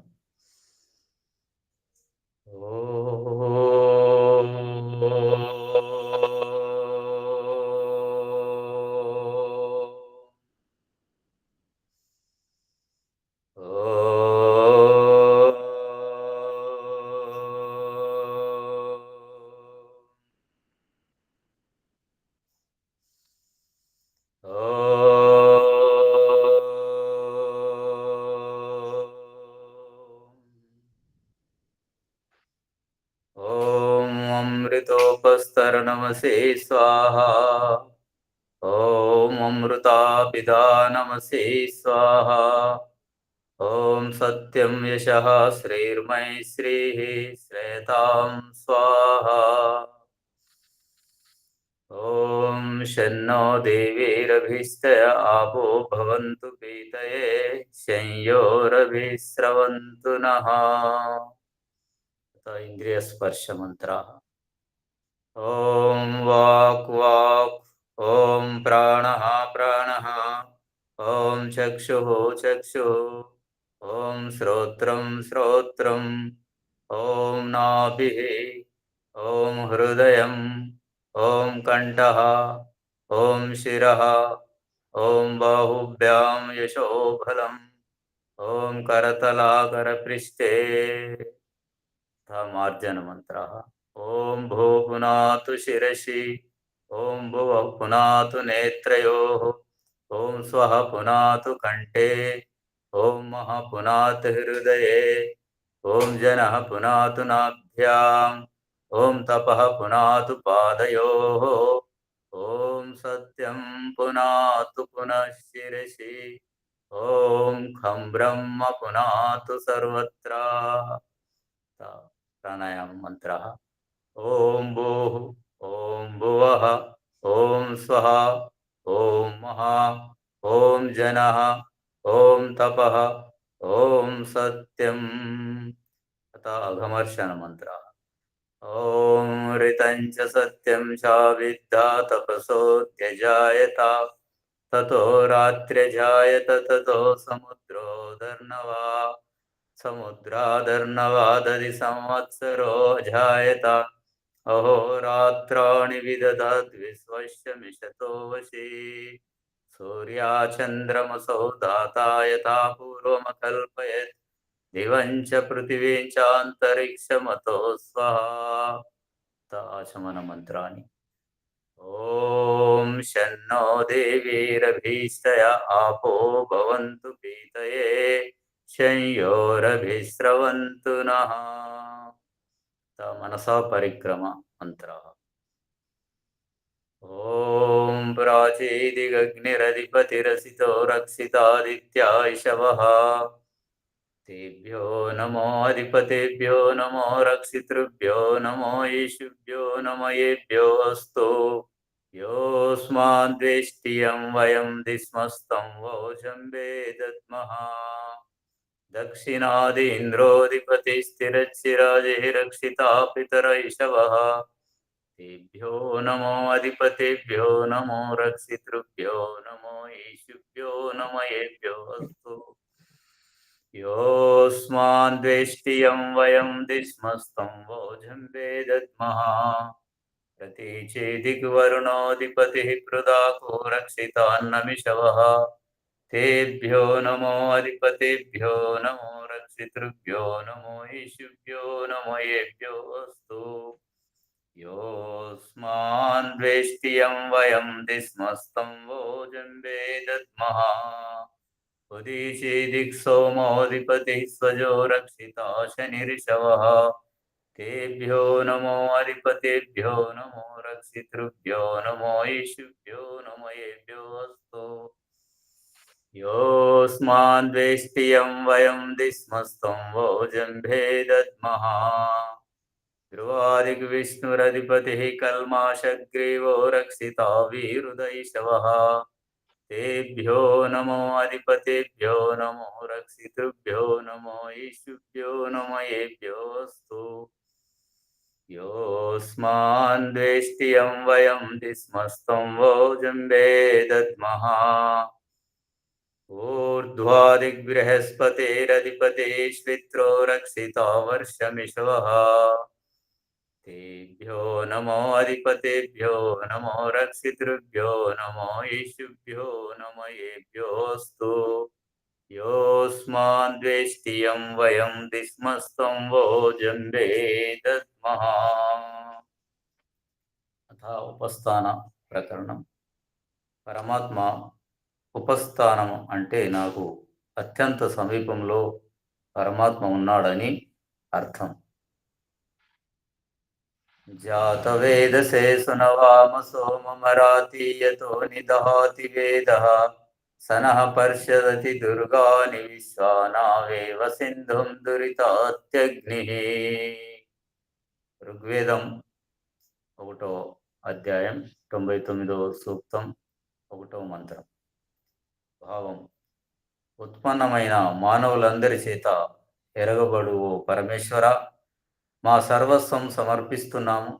अमृतोपस्तरणमसे स्वाहा. ओम अमृतापिदा नमसे स्वाहा. ओम सत्यं यशः श्रीर्मयि श्रीः श्रेतां स्वाहा. ओम शन्नो देवीरभिस्तय आपो भवन्तु पीतये संयोरभिस्रवन्तु नः. इंद्रिय स्पर्श मंत्र. ओम वाक् वाक्. ओम प्राणः प्राणः. ओम चक्षुः चक्षुः. ओम श्रोत्रं श्रोत्रम्. ओम नाभिः. ओम हृदयम्. ओम कंठः. ओम शिरः. ओम बाहुभ्यां यशोफलम्. ओम करतलाकरपृष्ठे. मार्जन मंत्र. ఓం భూ పునాతు శిరసి ఓం భువ పునాతు నేత్రయోః ఓం స్వః పునాతు కంఠే ఓం మహ పునాతు హృదయే ఓం జనః పునాతు నాభ్యాం ఓం తపః పునాతు పాదయోః ఓం సత్యం పునాతు పునః శిరసి ఓం ఖం బ్రహ్మ పునాతు సర్వత్రా. ప్రాణాయామ మంత్ర. ఓం భూః ఓం భువః ఓం స్వః ఓం మహా ఓం జనః ఓం తపః ఓం సత్యం. అఘమర్షణ మంత్ర. ఓం ఋతం చ సత్యం చ విద్యా తపసోऽధ్యజాయత తతో రాత్ర్యజాయత తతో సముద్రాదర్ణవాదది సంవత్సరో జాయత అహోరాత్రాణి విదధాద్విశ్వస్య మిషతో వశీ సూర్యాచంద్రమసౌ దాతాయతా పూర్వమకల్పయత్ దివం చ పృథివీం చాంతరిక్షమతో స్వాహా. ఆచమన మంత్రాన్ని. ఓం శన్నో దేవీరభీష్టయ ఆపో భవంతు పీతయే శంయోరభిస్రవంతు నః. మనసా పరిక్రమ మంత్ర. ఓం ప్రాచీదిగగ్నిరధిపతిరసితో రక్షితాదిత్యా ఇషవః తేభ్యో నమో అధిపతేభ్యో నమో రక్షితృభ్యో నమో ఈశుభ్యో నమయేభ్యో అస్తు. యోస్మాద్వేష్టియం వయం దిస్మస్తం వోజం వేదద్మః. దక్షిణాది ఇంద్రోధిపతి స్థిరచిరాజిరక్షితా పితర ఇషవః తేభ్యో నమో అధిపతేభ్యో నమో రక్షితృభ్యో నమో ఈశుభ్యో నమయేభ్యో అస్తు. యోస్మాద్వేష్టియం వయం దిస్మస్తం వోజం వేదద్మః. ప్రతీచేదిగ్వరుణోధిపతి పృదాకో రక్షితాన్నమిషవః తేభ్యో నమో అధిపతేభ్యో నమో రక్షితృభ్యో నమో ఈశుభ్యో నమయేభ్యో అస్తు. యోస్మాద్వేష్టియం వయం దిస్మస్తం వోజం వేదద్మః. ఉదీచేదిక్సోమోధిపతి స్వజో రక్షితా శనిరిషవః తేభ్యో నమో అధిపతేభ్యో నమో రక్షితృభ్యో నమో ఈశుభ్యో నమయేభ్యో అస్తు. యోస్మాద్వేష్టియం వయం దిస్మస్తం వోజం భేదద్మః. ధ్రువాదిగ్విష్ణురధిపతి కల్మాషగ్రీవో రక్షితా వీరుదైషవః తేభ్యో నమో అధిపతేభ్యో నమో రక్షితృభ్యో నమో ఈశుభ్యో నమయేభ్యో అస్తు. యోస్మాద్వేష్టియం వయం దిస్మస్తం వోజం వేదద్మః. ఊర్ధ్వాదిగ్బృహస్పతిరధిపతి శ్విత్రో రక్షితా వర్షమిషవః తేభ్యో నమో అధిపతేభ్యో నమో రక్షితృభ్యో నమో ఈశుభ్యో నమయేభ్యో అస్తు. యోస్మాద్వేష్టియం వయం దిస్మస్తం వోజం వేదద్మః. ఉపస్థాన ప్రకరణం. పరమాత్మ ఉపస్థానం అంటే నాకు అత్యంత సమీపంలో పరమాత్మ ఉన్నాడని అర్థం. జాతవేదసే సునవామ సోమమరాతీయతో నిదహాతి వేదః సనః పర్షదతి దుర్గాని విశ్వానావేవ సింధుం దురితాత్యగ్నిః. ఋగ్వేదం 1వ అధ్యాయం 99వ సూక్తం 1వ మంత్రం. భావం: ఉత్పన్నమైన మానవులందరి చేత ఎరగబడు ఓ పరమేశ్వర, మా సర్వస్వం సమర్పిస్తున్నాము.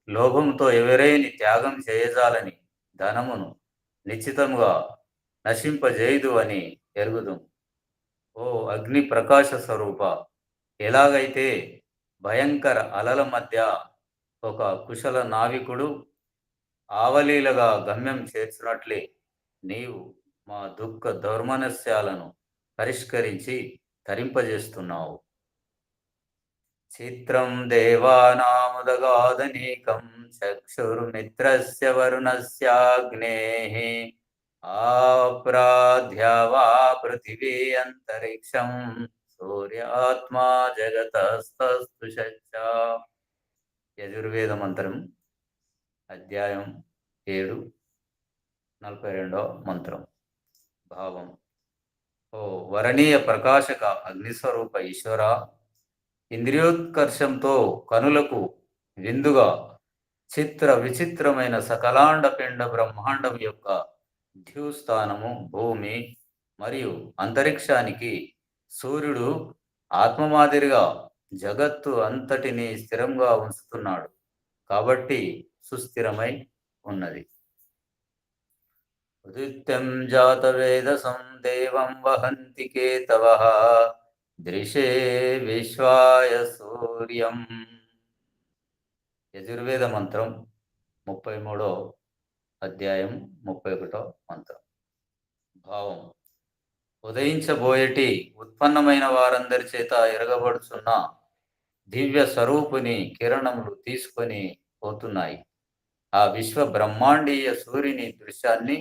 లోభంతో ఎవరైనా త్యాగం చేయజాలని ధనమును నిశ్చితముగా నశింపజేయదు అని ఎరుగుదు. ఓ అగ్ని ప్రకాశ స్వరూప, ఎలాగైతే భయంకర అలల మధ్య ఒక కుశల నావికుడు ఆవలీలగా గమ్యం చేర్చున్నట్లే నీవు మా దుఃఖ దౌర్మనస్యాలను పరిష్కరించి తరింపజేస్తున్నావు. చిత్రం దేవానాముదగాదనీకం చక్షుర్మిత్రస్య వరుణస్యాగ్నేః ఆప్రాధ్యా వా పృథివీ అంతరిక్షం సూర్యాత్మా జగతస్తస్తు షచ్చా. యజుర్వేద మంత్రం అధ్యాయం 7 42వ మంత్రం. భావం: ఓ వరణీయ ప్రకాశక అగ్నిస్వరూప ఈశ్వర, ఇంద్రియోత్కర్షంతో కనులకు విందుగా చిత్ర విచిత్రమైన సకలాండ పిండ బ్రహ్మాండం యొక్క ద్యుస్థానము భూమి మరియు అంతరిక్షానికి సూర్యుడు ఆత్మ మాదిరిగా జగత్తు అంతటిని స్థిరంగా ఉంచుతున్నాడు కాబట్టి సుస్థిరమై ఉన్నది. ఉదిత్యం జాతవేదసం దేవం వహంతి కేతవః దృశే విశ్వాయ సూర్యం. యజుర్వేద మంత్రం 33వ అధ్యాయం 31వ మంత్రం. భావం: ఉదయించబోయేటి ఉత్పన్నమైన వారందరి చేత ఎరగబడుచున్న దివ్య స్వరూపుని కిరణములు తీసుకొని పోతున్నాయి. ఆ విశ్వ బ్రహ్మాండీయ సూర్యుని దృశ్యాన్ని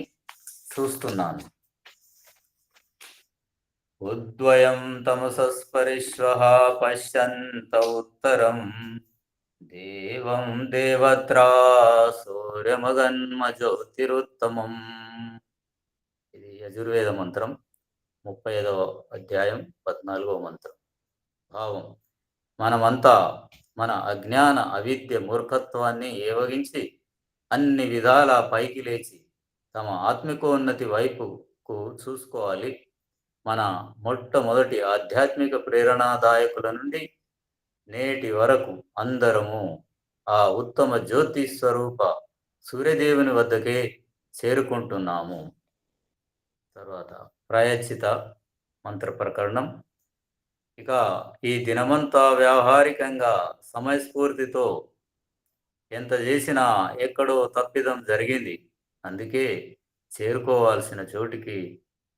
చూస్తున్నాను. ఉద్వయం తమసస్పరిశ్వః పశ్యంత ఉత్తరం దేవం దేవత్రా సూర్యమగన్మ జ్యోతిరుత్తమం. ఇది యజుర్వేద మంత్రం 35వ అధ్యాయం 14వ మంత్రం. భావం: మనమంతా మన అజ్ఞాన అవిద్య మూర్ఖత్వాన్ని ఏవగించి అన్ని విధాల పైకి లేచి తమ ఆత్మికోన్నతి వైపుకు చూసుకోవాలి. మన మొట్టమొదటి ఆధ్యాత్మిక ప్రేరణాదాయకుల నుండి నేటి వరకు అందరము ఆ ఉత్తమ జ్యోతి స్వరూప సూర్యదేవుని వద్దకే చేరుకుంటున్నాము. తర్వాత ప్రాయశ్చిత మంత్ర ప్రకరణం. ఇక ఈ దినమంతా వ్యావహారికంగా సమయస్ఫూర్తితో ఎంత చేసినా ఎక్కడో తప్పిదం జరిగింది. అందుకే చేరుకోవాల్సిన చోటికి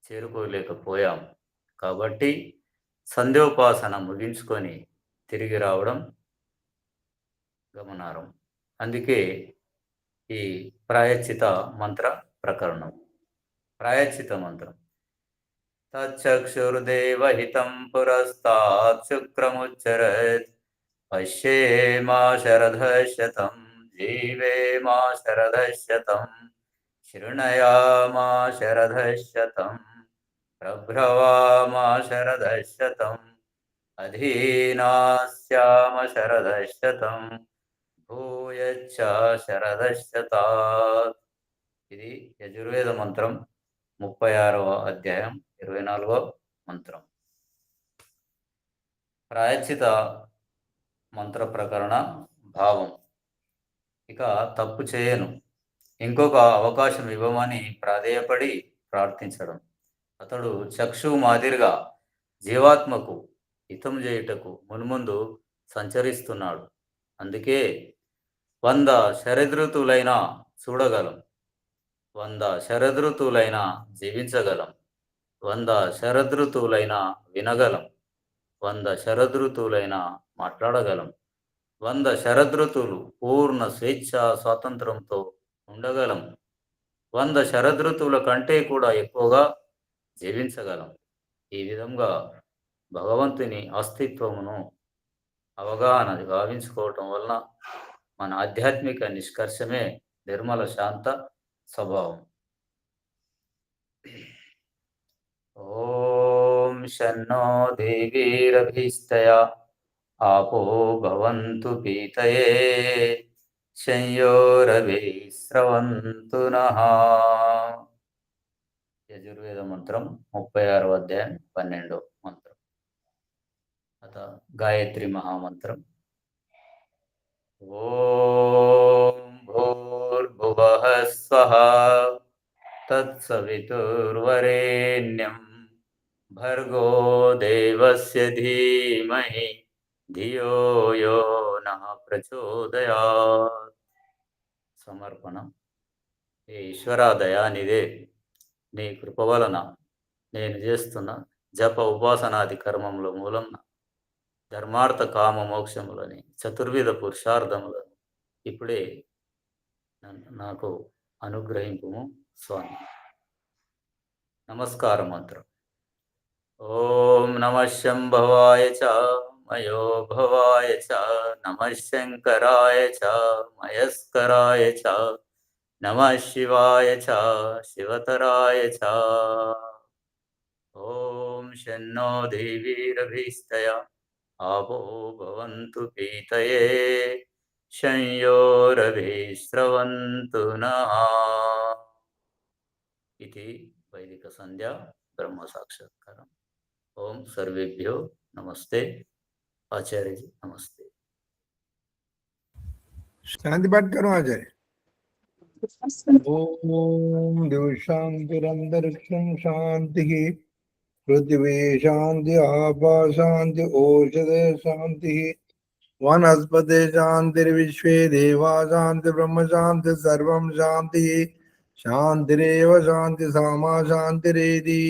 చేరుకోలేకపోయాం. కాబట్టి సంధ్యోపాసన ముగించుకొని తిరిగి రావడం గమనారం. అందుకే ఈ ప్రాయశ్చిత మంత్ర ప్రకరణం. ప్రాయశ్చిత మంత్రం: తచ్చక్షుర్దేవహితం పురస్తాత్ శుక్రముచ్చరత్ పశ్యేమా శరదశతం జీవేమా శరదశతం శృణయామా శరదశతం ప్రభ్రవామా శరదశతం అధీనాస్యామ శరదశతం భూయచ్చ శరదశతాత్. ఇది యజుర్వేద మంత్రం 36వ అధ్యాయం 24వ మంత్రం. ప్రాయశ్చిత మంత్ర ప్రకరణ భావం: ఇక తప్పు చేయను, ఇంకొక అవకాశం ఇవ్వమని ప్రాధేయపడి ప్రార్థించడం. అతడు చక్షు మాదిరిగా జీవాత్మకు హితం చేయుటకు మున్ముందు సంచరిస్తున్నాడు. అందుకే 100 శరదృతులైనా చూడగలం, 100 శరదృతులైనా జీవించగలం, 100 శరదృతులైనా వినగలం, 100 శరదృతులైనా మాట్లాడగలం, 100 శరదృతులు పూర్ణ స్వేచ్ఛ స్వాతంత్రంతో ఉండగలం, 100 శరదృతుల కంటే కూడా ఎక్కువగా జీవించగలం. ఈ విధంగా భగవంతుని అస్తిత్వమును అవగాహన గావించుకోవటం వలన మన ఆధ్యాత్మిక నిష్కర్షమే నిర్మల శాంత స్వభావం. ఓం శన్నో దేవీరభిస్తయా ఆపో భవంతు పీతయే శంయోరవే స్రవంతు నః. యజుర్వేద మంత్రం 36వ అధ్యాయం 12వ మంత్రం. అత గాయత్రి మహామంత్రం. ఓం భూర్భువః స్వః తత్సవితుర్వరేణ్యం భర్గో దేవస్య ధీమహి ధియో యో నః ప్రచోదయాత్. సమర్పణం. ఏ ఈశ్వర దయానిదే, నీ కృప వలన నేను చేస్తున్న జప ఉపాసనాది కర్మంలో మూలంన ధర్మార్థ కామ మోక్షములని చతుర్విధ పురుషార్థములను ఇప్పుడే నాకు అనుగ్రహింపుము స్వామి. నమస్కార మంత్రం. ఓం నమః శంభవాయ చ మయో భవాయ చ నమః శంకరాయ చ మయస్కరాయ చ నమః శివాయ చ శివతరాయ చ. ఓం శన్నో దేవీరభీస్తయా ఆపో భవంతు పీతయే సంయోరభిస్రవంతు నః. ఇది వైదిక సంధ్యా బ్రహ్మ సాక్షాత్కారం. ఓం సర్వేభ్యో నమస్తే. आचार्य जी नमस्ते. शांति पाठ करो आचार्य. ओम देव शांतिरंतरिक्षं शांति पृथ्वी शांति आपा शांति औषधे शांति वनस्पति शांतिर्विश्वे देवा शांति ब्रह्म शांति सर्वं शांति शांतिरेव शांति सामा शांतिरेधि.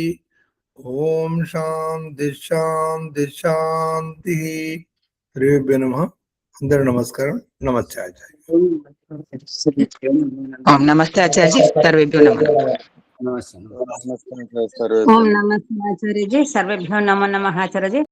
ओम शांति शांति शांति. శ్రీభ్యో నమః. అందరూ నమస్కారం. నమస్తే ఆచార్య. ఓం నమస్తే ఆచార్య. సర్వేభ్యో నమః. నమస్తే. నమస్తే ఓం నమస్తే ఆచార్యజీ. సర్వేభ్యో నమో నమః ఆచార్యజీ.